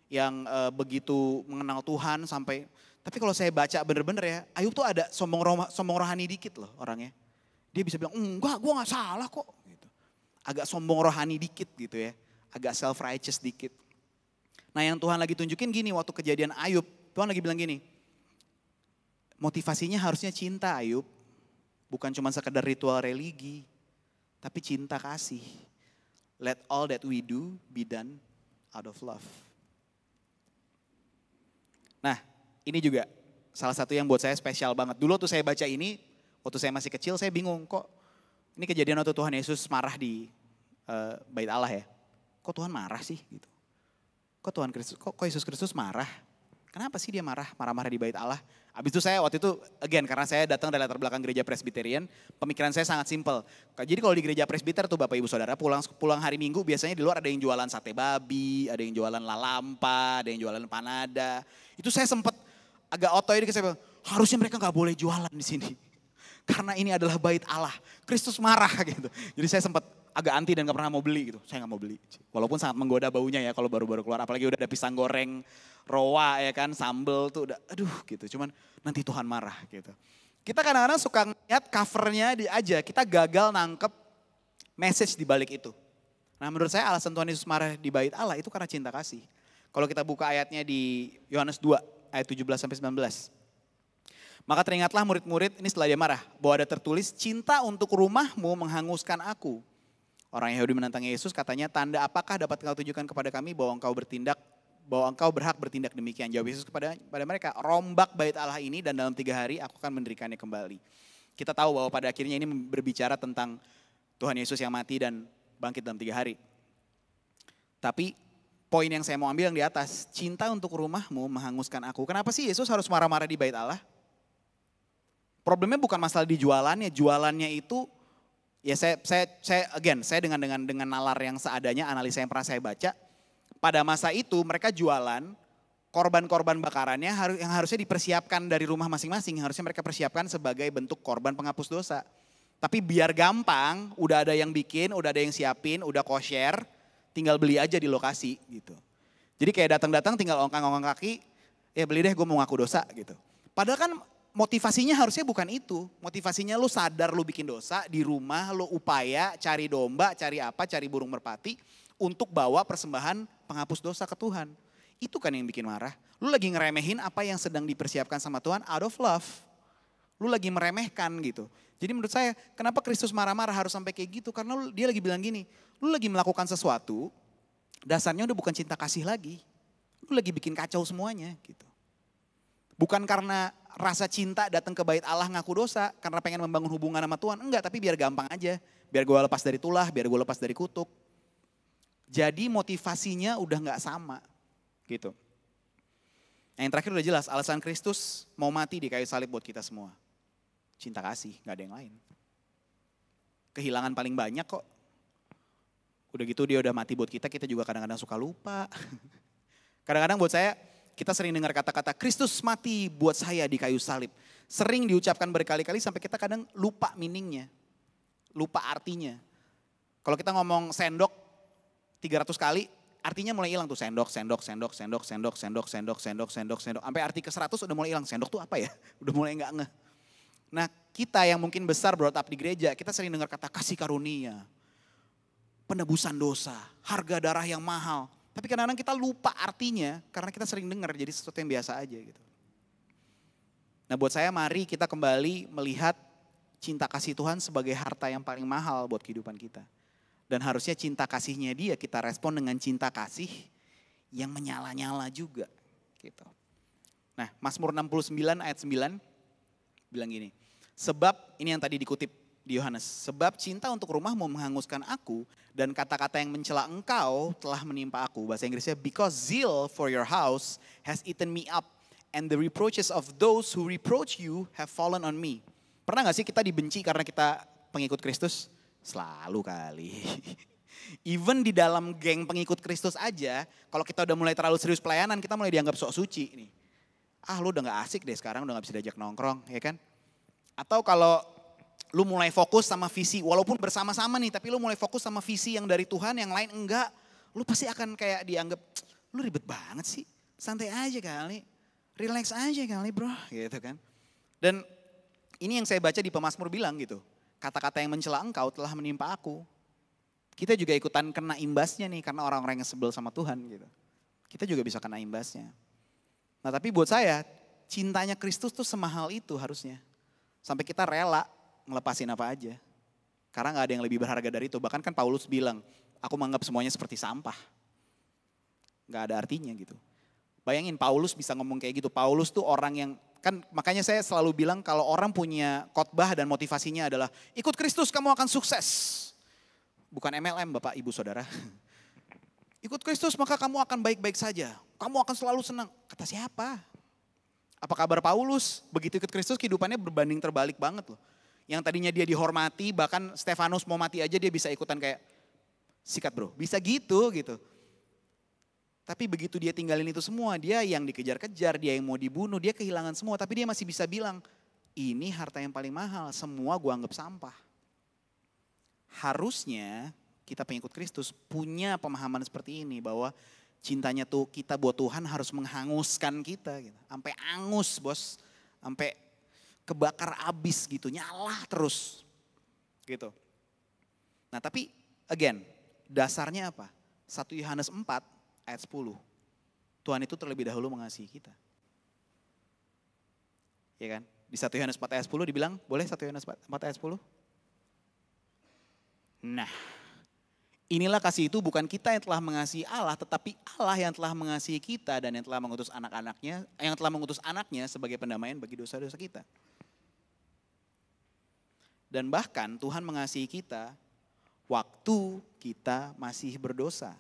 yang begitu mengenal Tuhan sampai. Tapi kalau saya baca bener-bener ya, Ayub tuh ada sombong rohani dikit loh orangnya. Dia bisa bilang, enggak gue gak salah kok. Gitu. Agak sombong rohani dikit gitu ya. Agak self-righteous dikit. Nah yang Tuhan lagi tunjukin gini waktu kejadian Ayub, Tuhan lagi bilang gini, motivasinya harusnya cinta Ayub, bukan cuma sekedar ritual religi, tapi cinta kasih. Let all that we do be done out of love. Nah ini juga salah satu yang buat saya spesial banget. Dulu tuh saya baca ini, waktu saya masih kecil saya bingung kok ini kejadian waktu Tuhan Yesus marah di Bait Allah ya. Kok Tuhan marah sih gitu. Kok Yesus Kristus marah? Kenapa sih dia marah-marah di Bait Allah? Habis itu saya waktu itu, again karena saya datang dari latar belakang gereja Presbyterian, pemikiran saya sangat simpel. Jadi kalau di gereja Presbiter tuh Bapak Ibu Saudara pulang hari Minggu biasanya di luar ada yang jualan sate babi, ada yang jualan lalampa, ada yang jualan panada. Itu saya sempat agak otoy dikit, saya bilang, harusnya mereka gak boleh jualan di sini. Karena ini adalah bait Allah. Kristus marah gitu. Jadi saya sempat agak anti dan gak pernah mau beli gitu. Saya gak mau beli. Walaupun sangat menggoda baunya ya kalau baru-baru keluar. Apalagi udah ada pisang goreng, roa ya kan, sambel tuh udah aduh gitu. Cuman nanti Tuhan marah gitu. Kita kadang-kadang suka ngeliat covernya aja, kita gagal nangkep message di balik itu. Nah menurut saya alasan Tuhan Yesus marah di bait Allah itu karena cinta kasih. Kalau kita buka ayatnya di Yohanes 2 ayat 17-19. Maka teringatlah murid-murid, ini setelah dia marah, bahwa ada tertulis cinta untuk rumahmu menghanguskan aku. Orang Yahudi menantang Yesus katanya, tanda apakah dapat engkau tunjukkan kepada kami bahwa engkau berhak bertindak demikian. Jawab Yesus kepada mereka, rombak bait Allah ini dan dalam 3 hari aku akan mendirikannya kembali. Kita tahu bahwa pada akhirnya ini berbicara tentang Tuhan Yesus yang mati dan bangkit dalam 3 hari. Tapi poin yang saya mau ambil yang di atas, cinta untuk rumahmu menghanguskan aku. Kenapa sih Yesus harus marah-marah di bait Allah? Problemnya bukan masalah di jualannya itu ya saya dengan nalar yang seadanya, analisa yang pernah saya baca. Pada masa itu mereka jualan korban-korban bakarannya yang harusnya dipersiapkan dari rumah masing-masing, harusnya mereka persiapkan sebagai bentuk korban penghapus dosa. Tapi biar gampang, udah ada yang bikin, udah ada yang siapin, udah kosher, tinggal beli aja di lokasi gitu. Jadi kayak datang-datang tinggal ongkang-ongkang kaki, ya beli deh gue mau ngaku dosa gitu. Padahal kan motivasinya harusnya bukan itu. Motivasinya lu sadar lu bikin dosa, di rumah lu upaya cari domba, cari apa, cari burung merpati untuk bawa persembahan penghapus dosa ke Tuhan. Itu kan yang bikin marah. Lu lagi ngeremehin apa yang sedang dipersiapkan sama Tuhan out of love. Lu lagi meremehkan gitu. Jadi menurut saya kenapa Kristus marah-marah harus sampai kayak gitu? Karena dia lagi bilang gini, lu lagi melakukan sesuatu, dasarnya udah bukan cinta kasih lagi. Lu lagi bikin kacau semuanya gitu. Bukan karena rasa cinta datang ke bait Allah ngaku dosa, karena pengen membangun hubungan sama Tuhan. Enggak, tapi biar gampang aja. Biar gue lepas dari tulah, biar gue lepas dari kutuk. Jadi motivasinya udah gak sama gitu. Yang terakhir udah jelas, alasan Kristus mau mati di kayu salib buat kita semua. Cinta kasih, gak ada yang lain. Kehilangan paling banyak kok. Udah gitu dia udah mati buat kita juga kadang-kadang suka lupa. Kadang-kadang buat saya, kita sering dengar kata-kata Kristus mati buat saya di kayu salib. Sering diucapkan berkali-kali sampai kita kadang lupa meaningnya. Lupa artinya. Kalau kita ngomong sendok 300 kali, artinya mulai hilang tuh sendok. Sampai arti ke-100 udah mulai hilang. Sendok tuh apa ya? Udah mulai enggak ngeh. Nah kita yang mungkin besar brought up di gereja, kita sering dengar kata kasih karunia. Penebusan dosa, harga darah yang mahal. Tapi kadang-kadang kita lupa artinya karena kita sering dengar jadi sesuatu yang biasa aja gitu. Nah buat saya mari kita kembali melihat cinta kasih Tuhan sebagai harta yang paling mahal buat kehidupan kita. Dan harusnya cinta kasihnya dia kita respon dengan cinta kasih yang menyala-nyala juga gitu. Nah Mazmur 69 ayat 9 bilang gini. Sebab ini yang tadi dikutip di Yohanes. Sebab cinta untuk rumahmu menghanguskan aku dan kata-kata yang mencela engkau telah menimpa aku. Bahasa Inggrisnya, because zeal for your house has eaten me up and the reproaches of those who reproach you have fallen on me. Pernah gak sih kita dibenci karena kita pengikut Kristus? Selalu kali. Even di dalam geng pengikut Kristus aja, kalau kita udah mulai terlalu serius pelayanan, kita mulai dianggap sok suci nih. Ah lu udah gak asik deh sekarang, udah gak bisa diajak nongkrong, ya kan? Atau kalau lu mulai fokus sama visi, walaupun bersama-sama nih, tapi lu mulai fokus sama visi yang dari Tuhan, yang lain enggak. Lu pasti akan kayak dianggap, lu ribet banget sih, santai aja kali, relax aja kali bro, gitu kan. Dan ini yang saya baca di Pemazmur bilang gitu, kata-kata yang mencela engkau telah menimpa aku. Kita juga ikutan kena imbasnya nih, karena orang-orang yang sebel sama Tuhan gitu. Kita juga bisa kena imbasnya. Nah tapi buat saya, cintanya Kristus tuh semahal itu harusnya. Sampai kita rela ngelepasin apa aja. Karena gak ada yang lebih berharga dari itu. Bahkan kan Paulus bilang, aku menganggap semuanya seperti sampah. Gak ada artinya gitu. Bayangin Paulus bisa ngomong kayak gitu. Paulus tuh orang yang, kan makanya saya selalu bilang kalau orang punya khotbah dan motivasinya adalah, ikut Kristus kamu akan sukses. Bukan MLM Bapak Ibu Saudara. Ikut Kristus maka kamu akan baik-baik saja. Kamu akan selalu senang. Kata siapa? Apa kabar Paulus? Begitu ikut Kristus kehidupannya berbanding terbalik banget loh. Yang tadinya dia dihormati, bahkan Stefanus mau mati aja dia bisa ikutan kayak sikat bro. Bisa gitu. Tapi begitu dia tinggalin itu semua, dia yang dikejar-kejar, dia yang mau dibunuh, dia kehilangan semua. Tapi dia masih bisa bilang, ini harta yang paling mahal, semua gue anggap sampah. Harusnya kita pengikut Kristus punya pemahaman seperti ini, bahwa cintanya tuh kita buat Tuhan harus menghanguskan kita gitu. Sampai angus bos, sampai kebakar abis gitu, nyala terus gitu. Nah tapi again, dasarnya apa? 1 Yohanes 4 ayat 10. Tuhan itu terlebih dahulu mengasihi kita. Ya kan? Di 1 Yohanes 4 ayat 10 dibilang, boleh 1 Yohanes 4 ayat 10? Nah, inilah kasih itu bukan kita yang telah mengasihi Allah, tetapi Allah yang telah mengasihi kita dan yang telah mengutus anaknya sebagai pendamaian bagi dosa-dosa kita. Dan bahkan Tuhan mengasihi kita waktu kita masih berdosa.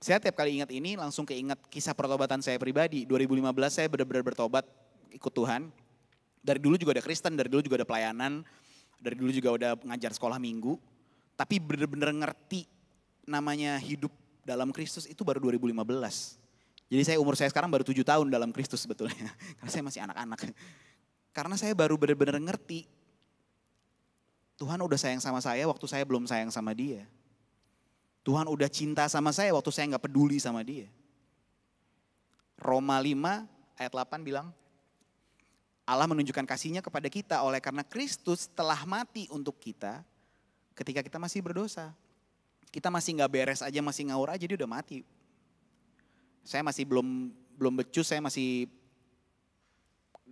Saya tiap kali ingat ini langsung keinget kisah pertobatan saya pribadi. 2015 saya benar-benar bertobat ikut Tuhan. Dari dulu juga ada Kristen, dari dulu juga ada pelayanan, dari dulu juga udah ngajar sekolah minggu. Tapi benar-benar ngerti namanya hidup dalam Kristus itu baru 2015. Jadi umur saya sekarang baru 7 tahun dalam Kristus sebetulnya. Karena saya masih anak-anak. Karena saya baru benar-benar ngerti Tuhan udah sayang sama saya waktu saya belum sayang sama dia. Tuhan udah cinta sama saya waktu saya gak peduli sama dia. Roma 5 ayat 8 bilang, Allah menunjukkan kasihnya kepada kita oleh karena Kristus telah mati untuk kita ketika kita masih berdosa. Kita masih gak beres aja, masih ngawur aja, dia udah mati. Saya masih belum becus, saya masih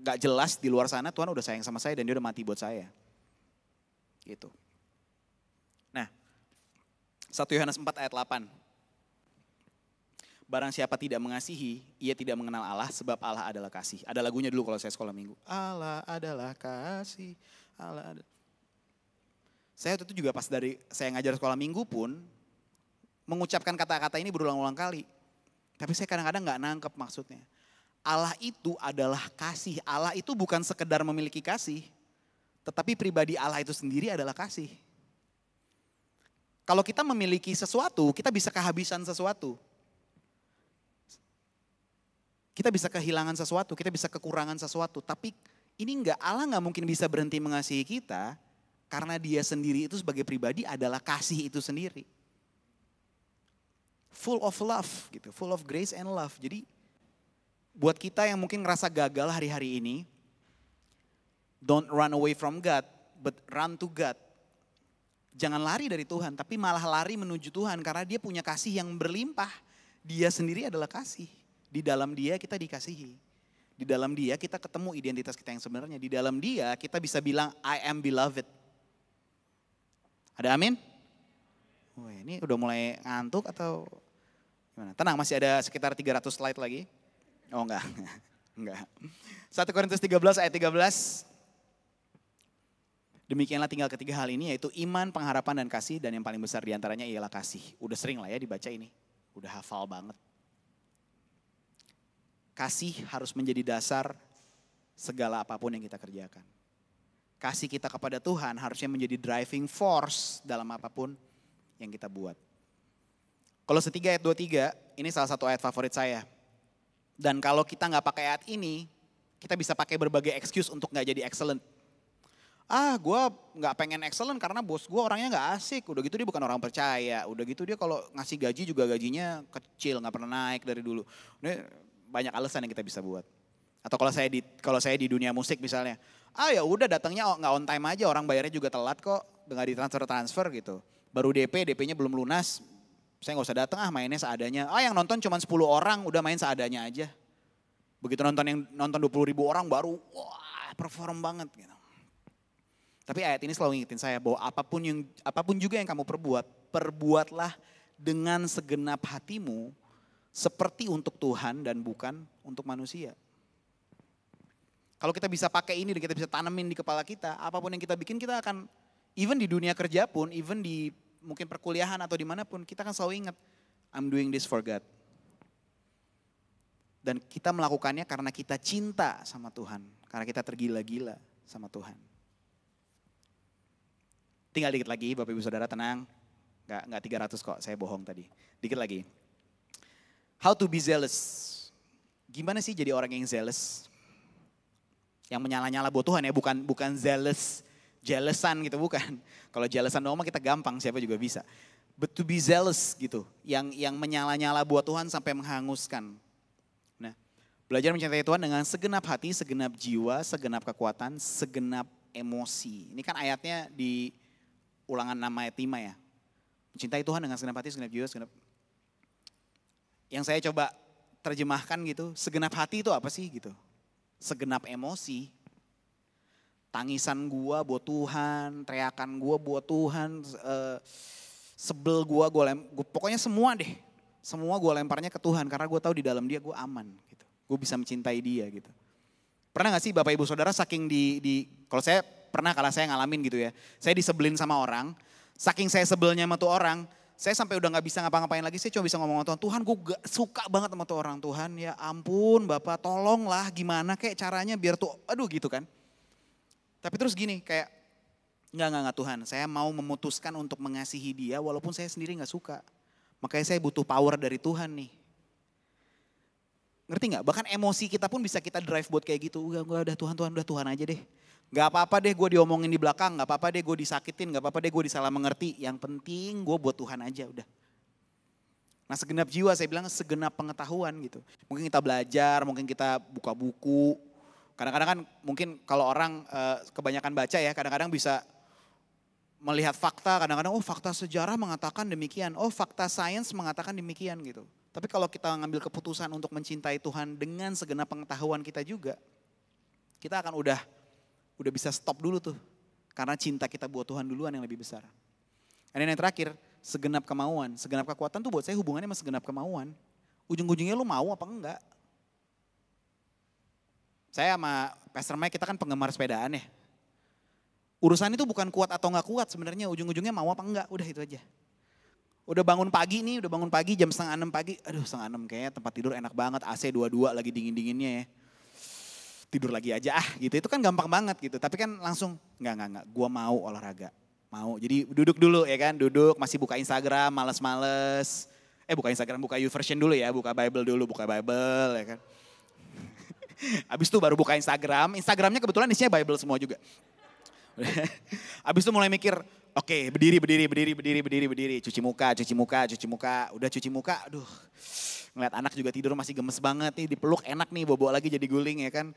gak jelas di luar sana, Tuhan udah sayang sama saya dan dia udah mati buat saya. Gitu. Nah, 1 Yohanes 4 ayat 8. Barang siapa tidak mengasihi, ia tidak mengenal Allah sebab Allah adalah kasih. Ada lagunya dulu kalau saya sekolah minggu. Allah adalah kasih. Allah adalah. Saya waktu itu juga pas dari saya ngajar sekolah minggu pun mengucapkan kata-kata ini berulang-ulang kali. Tapi saya kadang-kadang gak nangkep maksudnya. Allah itu adalah kasih. Allah itu bukan sekedar memiliki kasih. Tetapi pribadi Allah itu sendiri adalah kasih. Kalau kita memiliki sesuatu, kita bisa kehabisan sesuatu. Kita bisa kehilangan sesuatu, kita bisa kekurangan sesuatu. Tapi ini Allah nggak mungkin bisa berhenti mengasihi kita karena dia sendiri itu sebagai pribadi adalah kasih itu sendiri. Full of love gitu, full of grace and love. Jadi buat kita yang mungkin ngerasa gagal hari-hari ini, don't run away from God, but run to God. Jangan lari dari Tuhan, tapi malah lari menuju Tuhan karena dia punya kasih yang berlimpah. Dia sendiri adalah kasih. Di dalam dia kita dikasihi. Di dalam dia kita ketemu identitas kita yang sebenarnya. Di dalam dia kita bisa bilang I am beloved. Ada amin? Wah, ini udah mulai ngantuk atau gimana? Tenang, masih ada sekitar 300 slide lagi. Oh enggak, enggak. 1 Korintus 13 ayat 13. Demikianlah tinggal ketiga hal ini yaitu iman, pengharapan, dan kasih. Dan yang paling besar diantaranya ialah kasih. Udah sering lah ya dibaca ini. Udah hafal banget. Kasih harus menjadi dasar segala apapun yang kita kerjakan. Kasih kita kepada Tuhan harusnya menjadi driving force dalam apapun yang kita buat. Kolose 3 ayat 23, ini salah satu ayat favorit saya. Dan kalau kita gak pakai ayat ini, kita bisa pakai berbagai excuse untuk gak jadi excellent. Gue gak pengen excellent karena bos gue orangnya gak asik. Udah gitu dia bukan orang percaya. Udah gitu dia kalau ngasih gaji juga gajinya kecil, gak pernah naik dari dulu. Ini banyak alasan yang kita bisa buat. Atau kalau saya di dunia musik misalnya. Ya udah datangnya gak on time aja, orang bayarnya juga telat kok. Gak ditransfer gitu. Baru DP-nya belum lunas. Saya gak usah datang mainnya seadanya. Yang nonton cuma 10 orang udah main seadanya aja. Begitu nonton 20.000 orang baru wah perform banget gitu. Tapi ayat ini selalu ngingetin saya bahwa apapun juga yang kamu perbuatlah dengan segenap hatimu seperti untuk Tuhan dan bukan untuk manusia. Kalau kita bisa pakai ini dan kita bisa tanemin di kepala kita, apapun yang kita bikin kita akan, even di dunia kerja pun, even di mungkin perkuliahan atau dimanapun, kita akan selalu ingat, I'm doing this for God. Dan kita melakukannya karena kita cinta sama Tuhan, karena kita tergila-gila sama Tuhan. Tinggal dikit lagi, Bapak Ibu Saudara tenang. Enggak 300 kok, saya bohong tadi. Dikit lagi. How to be zealous. Gimana sih jadi orang yang zealous? Yang menyala-nyala buat Tuhan ya, bukan jealousan gitu, bukan. Kalau jealousan doang mah kita gampang, siapa juga bisa. But to be zealous gitu, yang menyala-nyala buat Tuhan sampai menghanguskan. Nah, belajar mencintai Tuhan dengan segenap hati, segenap jiwa, segenap kekuatan, segenap emosi. Ini kan ayatnya di Ulangan 6 ayat 5 ya. Mencintai Tuhan dengan segenap hati, segenap jiwa, segenap. Yang saya coba terjemahkan gitu, segenap hati itu apa sih gitu. Segenap emosi. Tangisan gua buat Tuhan, teriakan gua buat Tuhan, sebel gua pokoknya semua deh. Semua gua lemparnya ke Tuhan karena gua tahu di dalam dia gua aman gitu. Gua bisa mencintai dia gitu. Pernah gak sih Bapak Ibu Saudara saking kalau saya pernah kalau saya ngalamin gitu ya. Saya disebelin sama orang, saking saya sebelnya sama tuh orang, saya sampai udah gak bisa ngapa-ngapain lagi, saya cuma bisa ngomong sama Tuhan, Tuhan gue gak suka banget sama tuh orang, Tuhan ya ampun Bapak tolonglah gimana kayak caranya biar tuh, aduh gitu kan. Tapi terus gini kayak, enggak Tuhan, saya mau memutuskan untuk mengasihi dia walaupun saya sendiri gak suka. Makanya saya butuh power dari Tuhan nih. Ngerti gak? Bahkan emosi kita pun bisa kita drive buat kayak gitu, udah Tuhan aja deh. Gak apa-apa deh gue diomongin di belakang, gak apa-apa deh gue disakitin, gak apa-apa deh gue disalah mengerti. Yang penting gue buat Tuhan aja udah. Nah segenap jiwa saya bilang segenap pengetahuan gitu. Mungkin kita belajar, mungkin kita buka buku. Kadang-kadang kan mungkin kalau orang kebanyakan baca ya kadang-kadang bisa melihat fakta. Kadang-kadang fakta sejarah mengatakan demikian, fakta sains mengatakan demikian gitu. Tapi kalau kita ngambil keputusan untuk mencintai Tuhan dengan segenap pengetahuan kita juga. Kita akan udah bisa stop dulu tuh. Karena cinta kita buat Tuhan duluan yang lebih besar. Dan yang terakhir, segenap kemauan. Segenap kekuatan tuh buat saya hubungannya sama segenap kemauan. Ujung-ujungnya lu mau apa enggak? Saya sama Pastor Mike kita kan penggemar sepedaan ya. Urusan itu bukan kuat atau enggak kuat sebenarnya. Ujung-ujungnya mau apa enggak, udah itu aja. Udah bangun pagi jam 5:30 pagi. Aduh 5:30 kayaknya tempat tidur enak banget. AC 22 lagi dingin-dinginnya ya. Tidur lagi aja gitu, itu kan gampang banget gitu. Tapi kan langsung enggak, gue mau olahraga. Mau, jadi duduk dulu ya kan, masih buka Instagram, males-males. Buka Instagram, buka YouVersion dulu ya, buka Bible ya kan. Abis itu baru buka Instagramnya kebetulan isinya Bible semua juga. Abis itu mulai mikir, oke, berdiri, cuci muka. Udah cuci muka, aduh. Ngeliat anak juga tidur masih gemes banget nih, dipeluk enak nih, bobo lagi jadi guling ya kan.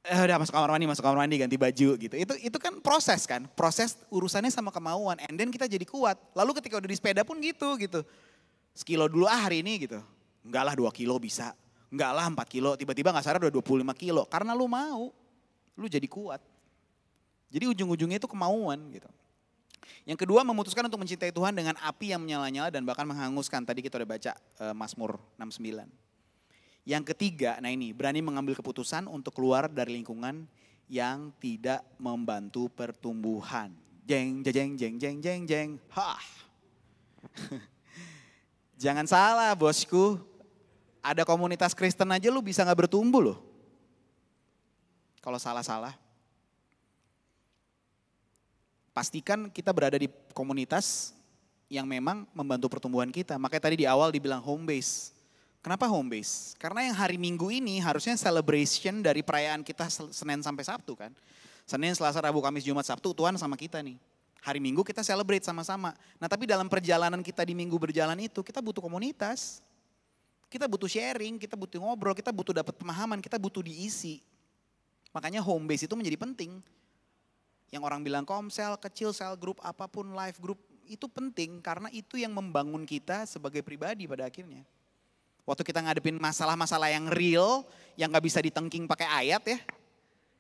Udah masuk kamar mandi ganti baju gitu. Itu kan proses urusannya sama kemauan. And then kita jadi kuat. Lalu ketika udah di sepeda pun gitu. Sekilo dulu hari ini gitu. Enggak lah 2 kilo bisa. Enggak lah 4 kilo, tiba-tiba gak sadar udah 25 kilo. Karena lu mau, lu jadi kuat. Jadi ujung-ujungnya itu kemauan gitu. Yang kedua memutuskan untuk mencintai Tuhan dengan api yang menyala-nyala dan bahkan menghanguskan. Tadi kita udah baca Mazmur 69. Yang ketiga, nah ini berani mengambil keputusan untuk keluar dari lingkungan yang tidak membantu pertumbuhan. Jeng. Jangan salah bosku, ada komunitas Kristen aja lu bisa gak bertumbuh loh. Kalau salah-salah. Pastikan kita berada di komunitas yang memang membantu pertumbuhan kita. Makanya tadi di awal dibilang home base. Kenapa home base? Karena yang hari Minggu ini harusnya celebration dari perayaan kita Senin sampai Sabtu kan. Senin, Selasa, Rabu, Kamis, Jumat, Sabtu Tuhan sama kita nih. Hari Minggu kita celebrate sama-sama. Nah tapi dalam perjalanan kita di minggu berjalan itu kita butuh komunitas. Kita butuh sharing, kita butuh ngobrol, kita butuh dapat pemahaman, kita butuh diisi. Makanya home base itu menjadi penting. Yang orang bilang komsel, kecil, sel group, apapun live group itu penting karena itu yang membangun kita sebagai pribadi pada akhirnya. Waktu kita ngadepin masalah-masalah yang real, yang gak bisa ditengking pakai ayat ya.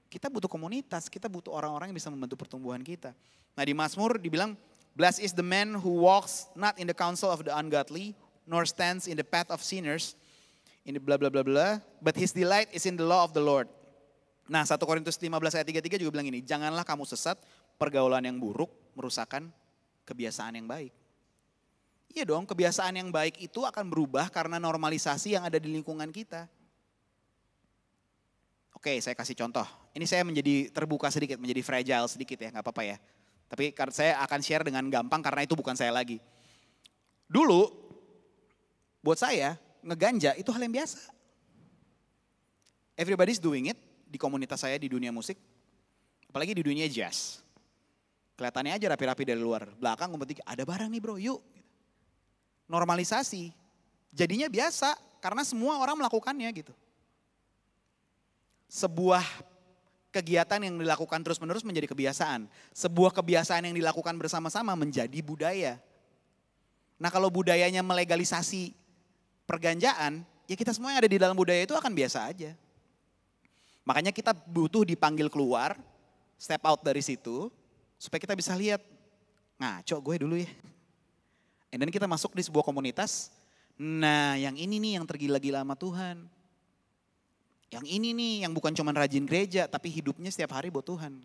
Kita butuh komunitas, kita butuh orang-orang yang bisa membantu pertumbuhan kita. Nah di Mazmur dibilang, blessed is the man who walks not in the counsel of the ungodly, nor stands in the path of sinners, in the blah blah blah blah, but his delight is in the law of the Lord. Nah 1 Korintus 15 ayat 33 juga bilang ini, janganlah kamu sesat, pergaulan yang buruk merusakkan kebiasaan yang baik. Iya dong, kebiasaan yang baik itu akan berubah karena normalisasi yang ada di lingkungan kita. Oke, saya kasih contoh. Ini saya menjadi terbuka sedikit, menjadi fragile sedikit ya, gak apa-apa ya. Tapi saya akan share dengan gampang karena itu bukan saya lagi. Dulu, buat saya ngeganja itu hal yang biasa. Everybody's doing it. di komunitas saya di dunia musik, apalagi di dunia jazz. Kelihatannya aja rapi-rapi dari luar, belakang ngumpet ada barang nih bro, yuk. Normalisasi, jadinya biasa karena semua orang melakukannya gitu. Sebuah kegiatan yang dilakukan terus-menerus menjadi kebiasaan. Sebuah kebiasaan yang dilakukan bersama-sama menjadi budaya. Nah kalau budayanya melegalisasi perganjaan, ya kita semua yang ada di dalam budaya itu akan biasa aja. Makanya kita butuh dipanggil keluar, step out dari situ, supaya kita bisa lihat, ngaco gue dulu ya. And then kita masuk di sebuah komunitas, nah yang ini nih yang tergila-gila sama Tuhan. Yang ini nih yang bukan cuma rajin gereja tapi hidupnya setiap hari buat Tuhan.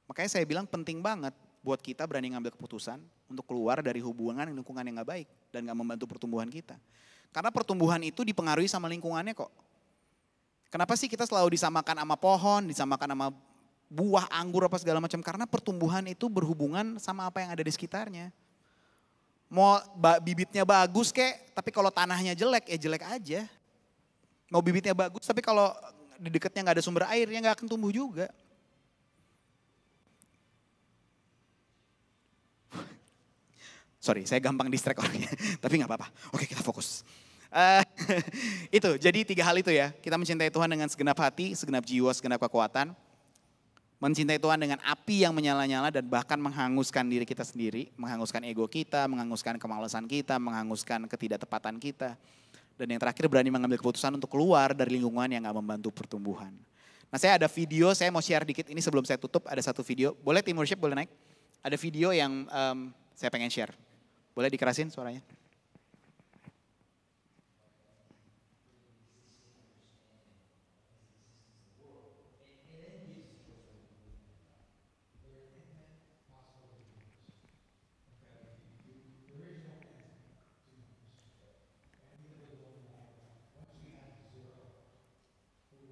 Makanya saya bilang penting banget buat kita berani ngambil keputusan untuk keluar dari hubungan lingkungan yang gak baik dan gak membantu pertumbuhan kita. Karena pertumbuhan itu dipengaruhi sama lingkungannya kok. Kenapa sih kita selalu disamakan sama pohon, disamakan sama buah, anggur apa segala macam? Karena pertumbuhan itu berhubungan sama apa yang ada di sekitarnya. Mau bibitnya bagus kek, tapi kalau tanahnya jelek ya jelek aja. Mau bibitnya bagus tapi kalau di dekatnya gak ada sumber air ya gak akan tumbuh juga. Sorry saya gampang distract orangnya tapi gak apa-apa. Oke kita fokus. Itu jadi 3 hal itu ya. Kita mencintai Tuhan dengan segenap hati, segenap jiwa, segenap kekuatan. Mencintai Tuhan dengan api yang menyala-nyala dan bahkan menghanguskan diri kita sendiri. Menghanguskan ego kita, menghanguskan kemalasan kita, menghanguskan ketidaktepatan kita. Dan yang terakhir berani mengambil keputusan untuk keluar dari lingkungan yang gak membantu pertumbuhan. Nah saya ada video, saya mau share dikit ini sebelum saya tutup. Ada satu video, boleh tim worship boleh naik. Ada video yang saya pengen share. Boleh dikerasin suaranya?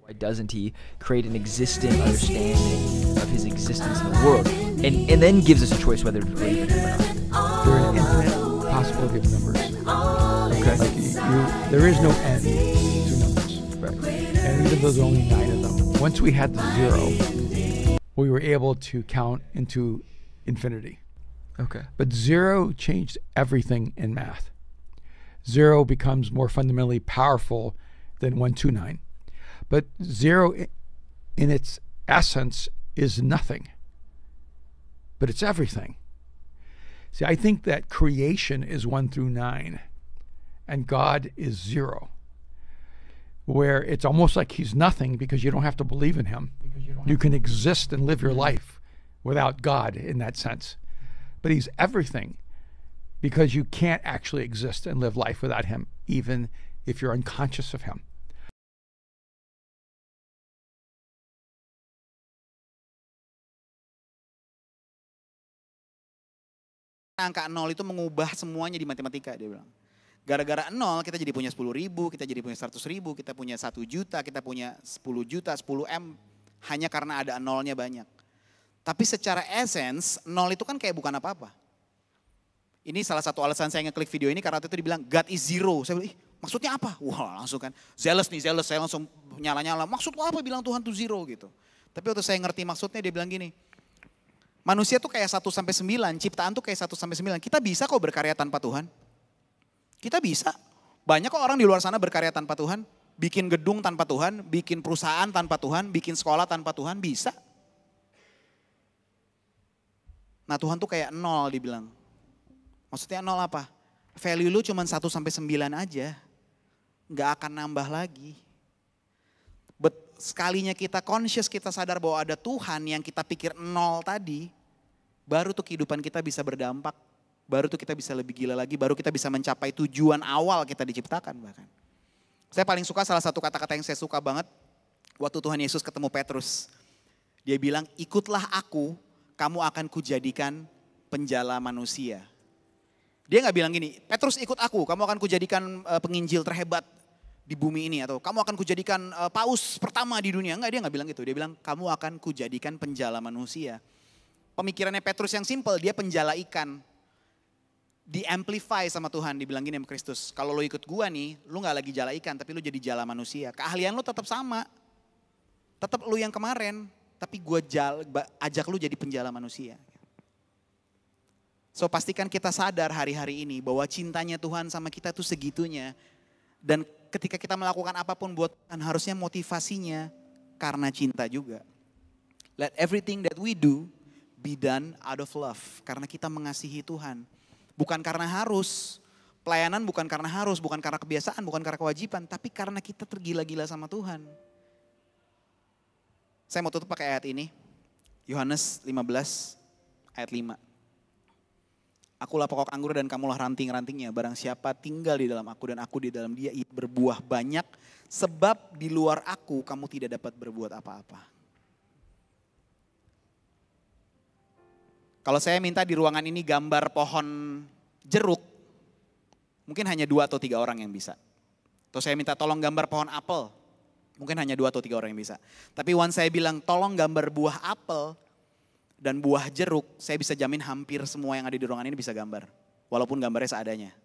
Why doesn't he create an existing understanding of his existence in the world and then gives us a choice whether to believe in him or not? There are an infinite possibility of numbers. Okay. Like there is no end to numbers. Right. And even though there's only 9 of them, once we had the 0, we were able to count into infinity. Okay. But 0 changed everything in math. 0 becomes more fundamentally powerful than 1, 2, 9. But 0 in its essence is nothing. But it's everything. See, I think that creation is 1 through 9 and God is 0. Where it's almost like he's nothing because you don't have to believe in him. You can exist and live your life without God in that sense. But he's everything because you can't actually exist and live life without him, even if you're unconscious of him. Angka 0 itu mengubah semuanya di matematika dia bilang. Gara-gara 0 kita jadi punya 10.000, kita jadi punya 100.000, kita punya 1 juta, kita punya 10 juta, 10 M. Hanya karena ada nolnya banyak. Tapi secara essence 0 itu kan kayak bukan apa-apa. Ini salah satu alasan saya ngeklik video ini karena waktu itu dibilang God is 0. Saya bilang, maksudnya apa? Wah langsung kan zealous nih, zealous. Saya langsung nyala-nyala. Maksud lo apa bilang Tuhan tuh 0 gitu. Tapi waktu saya ngerti maksudnya dia bilang gini. Manusia tuh kayak 1 sampai 9, ciptaan tuh kayak 1 sampai 9. Kita bisa kok berkarya tanpa Tuhan. Kita bisa. Banyak kok orang di luar sana berkarya tanpa Tuhan. Bikin gedung tanpa Tuhan, bikin perusahaan tanpa Tuhan, bikin sekolah tanpa Tuhan, bisa. Nah Tuhan tuh kayak 0 dibilang. Maksudnya 0 apa? Value lu cuma 1 sampai 9 aja. Gak akan nambah lagi. Sekalinya kita conscious, kita sadar bahwa ada Tuhan yang kita pikir 0 tadi, baru tuh kehidupan kita bisa berdampak, baru tuh kita bisa lebih gila lagi, baru kita bisa mencapai tujuan awal kita diciptakan bahkan. Saya paling suka salah satu kata-kata yang saya suka banget, waktu Tuhan Yesus ketemu Petrus. Dia bilang, ikutlah aku, kamu akan kujadikan penjala manusia. Dia gak bilang gini, Petrus ikut aku, kamu akan kujadikan penginjil terhebat di bumi ini, atau kamu akan kujadikan paus pertama di dunia. Enggak, dia gak bilang gitu. Dia bilang kamu akan kujadikan penjala manusia. Pemikirannya Petrus yang simple, dia penjala ikan. Di amplify sama Tuhan, dibilang gini sama Kristus. Kalau lo ikut gua nih, lo gak lagi jala ikan tapi lo jadi jala manusia. Keahlian lo tetap sama. Tetap lu yang kemarin, tapi gue ajak lu jadi penjala manusia. So pastikan kita sadar hari-hari ini bahwa cintanya Tuhan sama kita tuh segitunya. Dan ketika kita melakukan apapun buat Tuhan, harusnya motivasinya karena cinta juga. Let everything that we do be done out of love. Karena kita mengasihi Tuhan. Bukan karena harus. Pelayanan bukan karena harus, bukan karena kebiasaan, bukan karena kewajiban. Tapi karena kita tergila-gila sama Tuhan. Saya mau tutup pakai ayat ini. Yohanes 15 ayat 5. Akulah pokok anggur dan kamulah ranting-rantingnya. Barang siapa tinggal di dalam aku dan aku di dalam dia, ia berbuah banyak. Sebab di luar aku kamu tidak dapat berbuat apa-apa. Kalau saya minta di ruangan ini gambar pohon jeruk, mungkin hanya 2 atau 3 orang yang bisa. Atau saya minta tolong gambar pohon apel, mungkin hanya 2 atau 3 orang yang bisa. Tapi once saya bilang tolong gambar buah apel dan buah jeruk, saya bisa jamin hampir semua yang ada di ruangan ini bisa gambar. Walaupun gambarnya seadanya.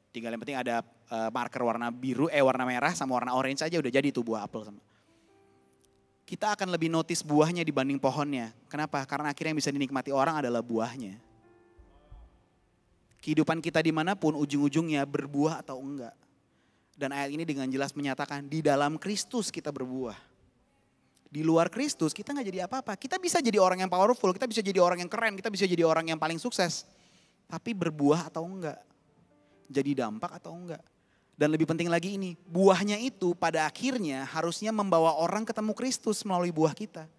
Tinggal yang penting ada marker warna biru, warna merah sama warna orange aja udah jadi tuh buah apel. Kita akan lebih notice buahnya dibanding pohonnya. Kenapa? Karena akhirnya yang bisa dinikmati orang adalah buahnya. Kehidupan kita dimanapun ujung-ujungnya berbuah atau enggak. Dan ayat ini dengan jelas menyatakan di dalam Kristus kita berbuah. Di luar Kristus kita gak jadi apa-apa. Kita bisa jadi orang yang powerful, kita bisa jadi orang yang keren, kita bisa jadi orang yang paling sukses. Tapi berbuah atau enggak. Jadi dampak atau enggak. Dan lebih penting lagi ini, buahnya itu pada akhirnya harusnya membawa orang ketemu Kristus melalui buah kita.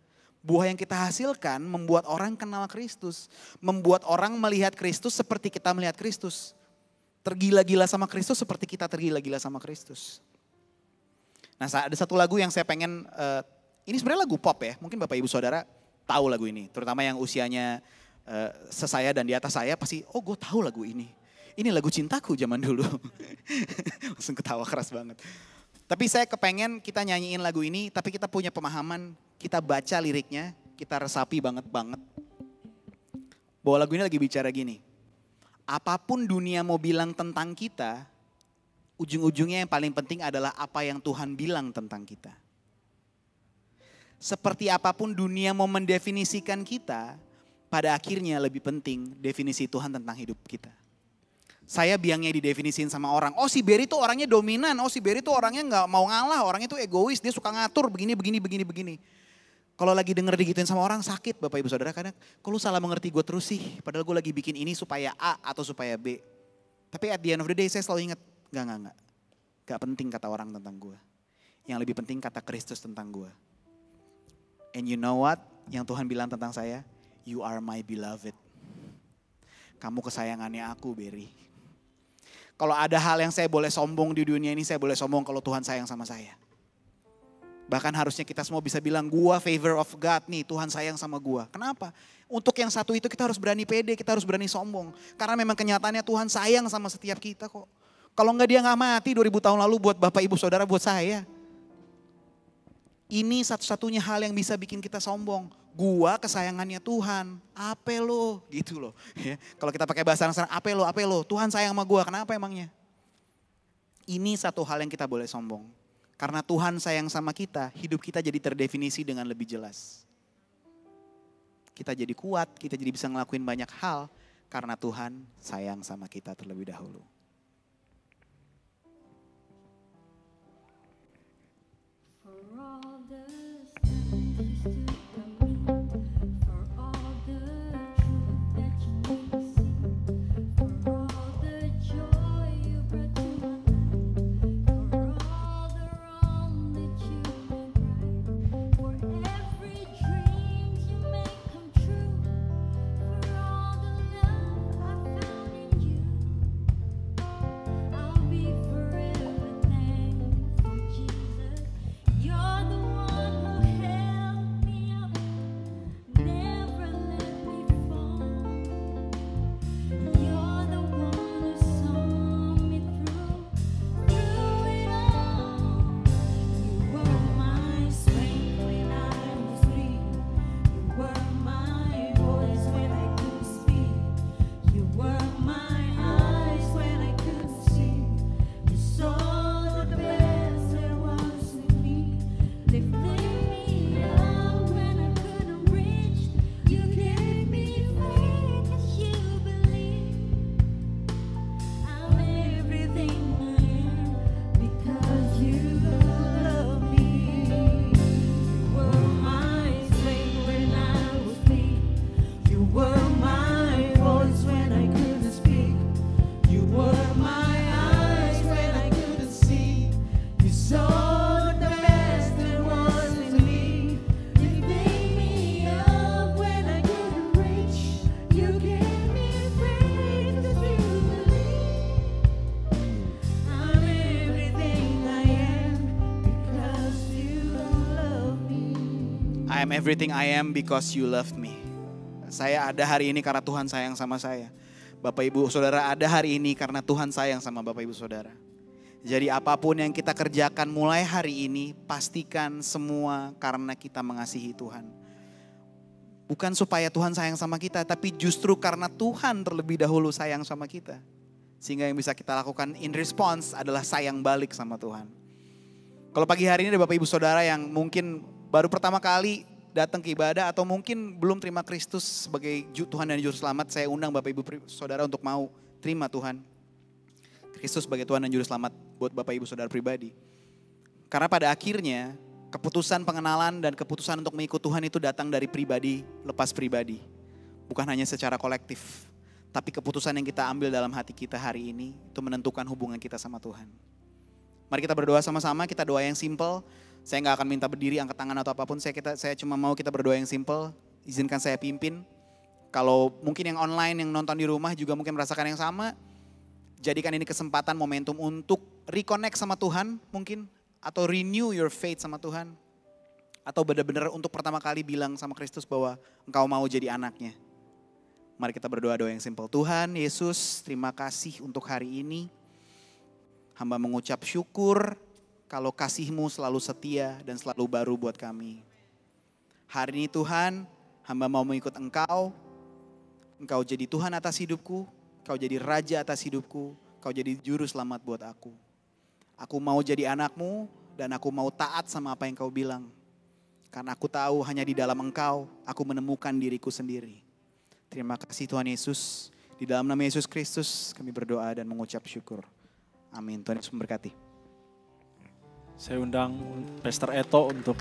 Buah yang kita hasilkan membuat orang kenal Kristus. Membuat orang melihat Kristus seperti kita melihat Kristus. Tergila-gila sama Kristus seperti kita tergila-gila sama Kristus. Nah ada satu lagu yang saya pengen, ini sebenarnya lagu pop ya. Mungkin Bapak Ibu Saudara tahu lagu ini. Terutama yang usianya sesaya dan di atas saya pasti, oh gue tahu lagu ini. Ini lagu cintaku zaman dulu. Langsung ketawa keras banget. Tapi saya kepengen kita nyanyiin lagu ini, tapi kita punya pemahaman, kita baca liriknya, kita resapi banget. Bahwa lagu ini lagi bicara gini. Apapun dunia mau bilang tentang kita, ujung-ujungnya yang paling penting adalah apa yang Tuhan bilang tentang kita. Seperti apapun dunia mau mendefinisikan kita, pada akhirnya lebih penting definisi Tuhan tentang hidup kita. Saya biangnya didefinisiin sama orang, oh si Berry tuh orangnya dominan, oh si Berry tuh orangnya gak mau ngalah, orangnya tuh egois, dia suka ngatur begini. Kalau lagi denger digituin sama orang sakit Bapak Ibu Saudara, kadang kalau salah mengerti gue terus sih, padahal gue lagi bikin ini supaya A atau supaya B. Tapi at the end of the day saya selalu ingat, enggak. Gak penting kata orang tentang gue. Yang lebih penting kata Kristus tentang gue. And you know what? Yang Tuhan bilang tentang saya, you are my beloved. Kamu kesayangannya aku, Berry. Kalau ada hal yang saya boleh sombong di dunia ini, saya boleh sombong kalau Tuhan sayang sama saya. Bahkan harusnya kita semua bisa bilang, gua favor of God nih, Tuhan sayang sama gua. Kenapa? Untuk yang satu itu kita harus berani pede, kita harus berani sombong. Karena memang kenyataannya Tuhan sayang sama setiap kita kok. Kalau enggak dia gak mati 2000 tahun lalu buat Bapak Ibu Saudara, buat saya. Ini satu-satunya hal yang bisa bikin kita sombong. Gua kesayangannya Tuhan, ape lo gitu loh. Ya, kalau kita pakai bahasa Nasrani, ape lo, Tuhan sayang sama gua, kenapa emangnya? Ini satu hal yang kita boleh sombong. Karena Tuhan sayang sama kita, hidup kita jadi terdefinisi dengan lebih jelas. Kita jadi kuat, kita jadi bisa ngelakuin banyak hal karena Tuhan sayang sama kita terlebih dahulu. For all the signs you stood by me, for all the truth that you made me see, for all the joy you brought to my life, for all the wrong that you made right, for every dream you made come true, for all the love I found in you, I'll be forever thankful, Jesus. You're the one I'm everything I am because you loved me. Saya ada hari ini karena Tuhan sayang sama saya. Bapak Ibu Saudara ada hari ini karena Tuhan sayang sama Bapak Ibu Saudara. Jadi apapun yang kita kerjakan mulai hari ini, pastikan semua karena kita mengasihi Tuhan. Bukan supaya Tuhan sayang sama kita, tapi justru karena Tuhan terlebih dahulu sayang sama kita. Sehingga yang bisa kita lakukan in response adalah sayang balik sama Tuhan. Kalau pagi hari ini ada Bapak Ibu Saudara yang mungkin baru pertama kali datang ke ibadah atau mungkin belum terima Kristus sebagai Tuhan dan Juru Selamat, saya undang Bapak Ibu Saudara untuk mau terima Tuhan Kristus sebagai Tuhan dan Juru Selamat buat Bapak Ibu Saudara pribadi. Karena pada akhirnya keputusan pengenalan dan keputusan untuk mengikut Tuhan itu datang dari pribadi lepas pribadi. Bukan hanya secara kolektif. Tapi keputusan yang kita ambil dalam hati kita hari ini itu menentukan hubungan kita sama Tuhan. Mari kita berdoa sama-sama, kita doa yang simple. Saya gak akan minta berdiri, angkat tangan atau apapun. Saya cuma mau kita berdoa yang simple. Izinkan saya pimpin. Kalau mungkin yang online, yang nonton di rumah juga mungkin merasakan yang sama. Jadikan ini kesempatan, momentum untuk reconnect sama Tuhan mungkin. Atau renew your faith sama Tuhan. Atau benar-benar untuk pertama kali bilang sama Kristus bahwa engkau mau jadi anaknya. Mari kita berdoa doa yang simple. Tuhan Yesus, terima kasih untuk hari ini. Hamba mengucap syukur kalau kasih-Mu selalu setia dan selalu baru buat kami. Hari ini Tuhan, hamba mau mengikut Engkau. Engkau jadi Tuhan atas hidupku. Kau jadi Raja atas hidupku, Kau jadi Juru Selamat buat aku. Aku mau jadi anak-Mu dan aku mau taat sama apa yang Kau bilang. Karena aku tahu hanya di dalam Engkau, aku menemukan diriku sendiri. Terima kasih Tuhan Yesus. Di dalam nama Yesus Kristus kami berdoa dan mengucap syukur. Amin. Tuhan Yesus memberkati. Saya undang Pastor Eto untuk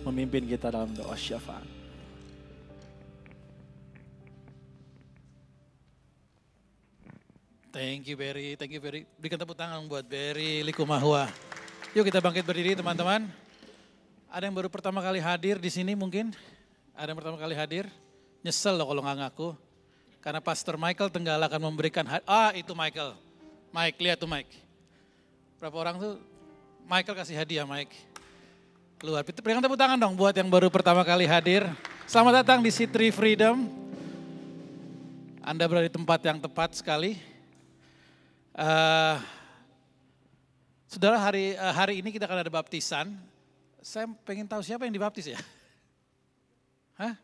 memimpin kita dalam doa syafaat. Thank you Berry. Berikan tepuk tangan buat Berry Likumahua. Yuk kita bangkit berdiri teman-teman. Ada yang baru pertama kali hadir di sini mungkin? Ada yang pertama kali hadir? Nyesel loh kalau nggak ngaku. Karena Pastor Michael Tenggala akan memberikan, itu Michael. Mike, lihat tuh Mike. Berapa orang tuh Michael kasih hadiah Mike. Luar, berikan tepuk tangan dong buat yang baru pertama kali hadir. Selamat datang di City Freedom. Anda berada di tempat yang tepat sekali. Saudara, hari ini kita akan ada baptisan. Saya pengen tahu siapa yang dibaptis ya? Hah?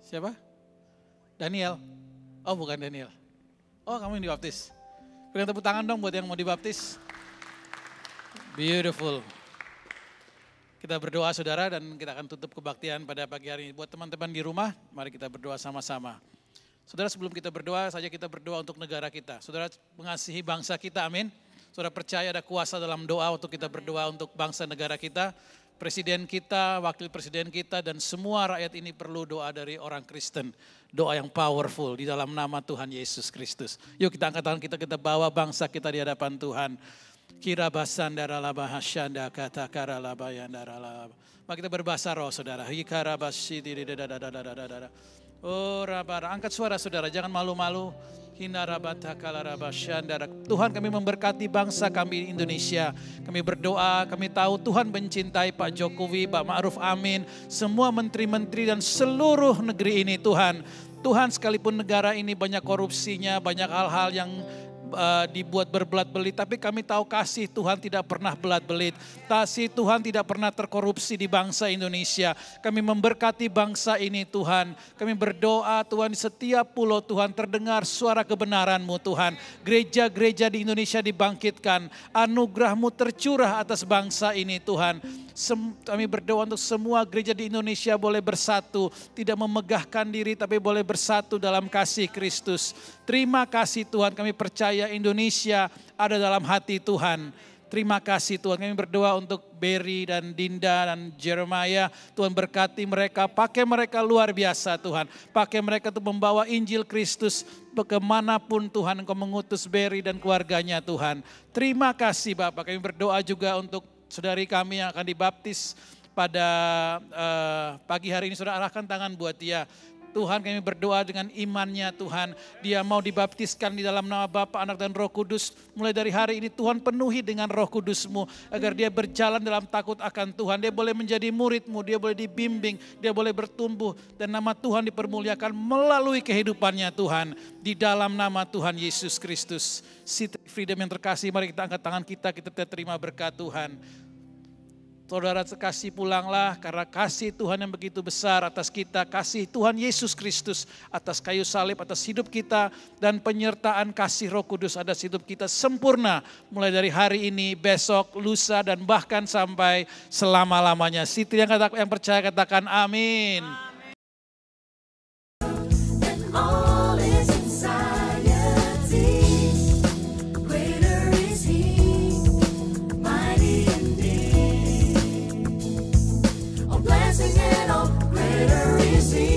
Siapa? Daniel? Oh bukan Daniel. Oh kamu yang dibaptis. Berikan tepuk tangan dong buat yang mau dibaptis. Beautiful. Kita berdoa saudara dan kita akan tutup kebaktian pada pagi hari ini. Buat teman-teman di rumah, mari kita berdoa sama-sama. Saudara sebelum kita berdoa saja kita berdoa untuk negara kita. Saudara mengasihi bangsa kita, amin. Saudara percaya ada kuasa dalam doa untuk kita berdoa untuk bangsa negara kita. Presiden kita, wakil presiden kita dan semua rakyat ini perlu doa dari orang Kristen. Doa yang powerful di dalam nama Tuhan Yesus Kristus. Yuk kita angkat tangan kita bawa bangsa kita di hadapan Tuhan. Kira basandara labahasyanda kata kara labayandara laba. Mari kita berbahasa roh saudara. Hikara basidi dadadadadadadada. Oh rabara, angkat suara saudara, jangan malu-malu. Tuhan kami memberkati bangsa kami Indonesia. Kami berdoa, kami tahu Tuhan mencintai Pak Jokowi, Pak Ma'ruf Amin, semua menteri-menteri dan seluruh negeri ini Tuhan. Tuhan sekalipun negara ini banyak korupsinya, banyak hal-hal yang dibuat berbelat-belit, tapi kami tahu kasih Tuhan tidak pernah belat-belit. Kasih Tuhan tidak pernah terkorupsi di bangsa Indonesia. Kami memberkati bangsa ini Tuhan. Kami berdoa Tuhan di setiap pulau Tuhan terdengar suara kebenaran-Mu Tuhan. Gereja-gereja di Indonesia dibangkitkan. Anugerah-Mu tercurah atas bangsa ini Tuhan. Kami berdoa untuk semua gereja di Indonesia boleh bersatu. Tidak memegahkan diri tapi boleh bersatu dalam kasih Kristus. Terima kasih Tuhan, kami percaya Indonesia ada dalam hati Tuhan. Terima kasih Tuhan, kami berdoa untuk Berry dan Dinda dan Jeremiah. Tuhan berkati mereka, pakai mereka luar biasa Tuhan. Pakai mereka untuk membawa Injil Kristus kemanapun Tuhan Engkau mengutus Berry dan keluarganya Tuhan. Terima kasih Bapak, kami berdoa juga untuk saudari kami yang akan dibaptis pada pagi hari ini. Saudara arahkan tangan buat dia. Tuhan kami berdoa dengan imannya Tuhan. Dia mau dibaptiskan di dalam nama Bapa, Anak dan Roh Kudus. Mulai dari hari ini Tuhan penuhi dengan Roh Kudus-Mu. Agar dia berjalan dalam takut akan Tuhan. Dia boleh menjadi murid-Mu, dia boleh dibimbing, dia boleh bertumbuh. Dan nama Tuhan dipermuliakan melalui kehidupannya Tuhan. Di dalam nama Tuhan Yesus Kristus. City Freedom yang terkasih, mari kita angkat tangan kita terima berkat Tuhan. Saudara sekasih, pulanglah karena kasih Tuhan yang begitu besar atas kita, kasih Tuhan Yesus Kristus atas kayu salib, atas hidup kita, dan penyertaan kasih Roh Kudus atas hidup kita sempurna mulai dari hari ini, besok, lusa, dan bahkan sampai selama-lamanya. Siti yang percaya katakan amin. All is anxiety, greater is He, mighty indeed. All blessing and all greater is He.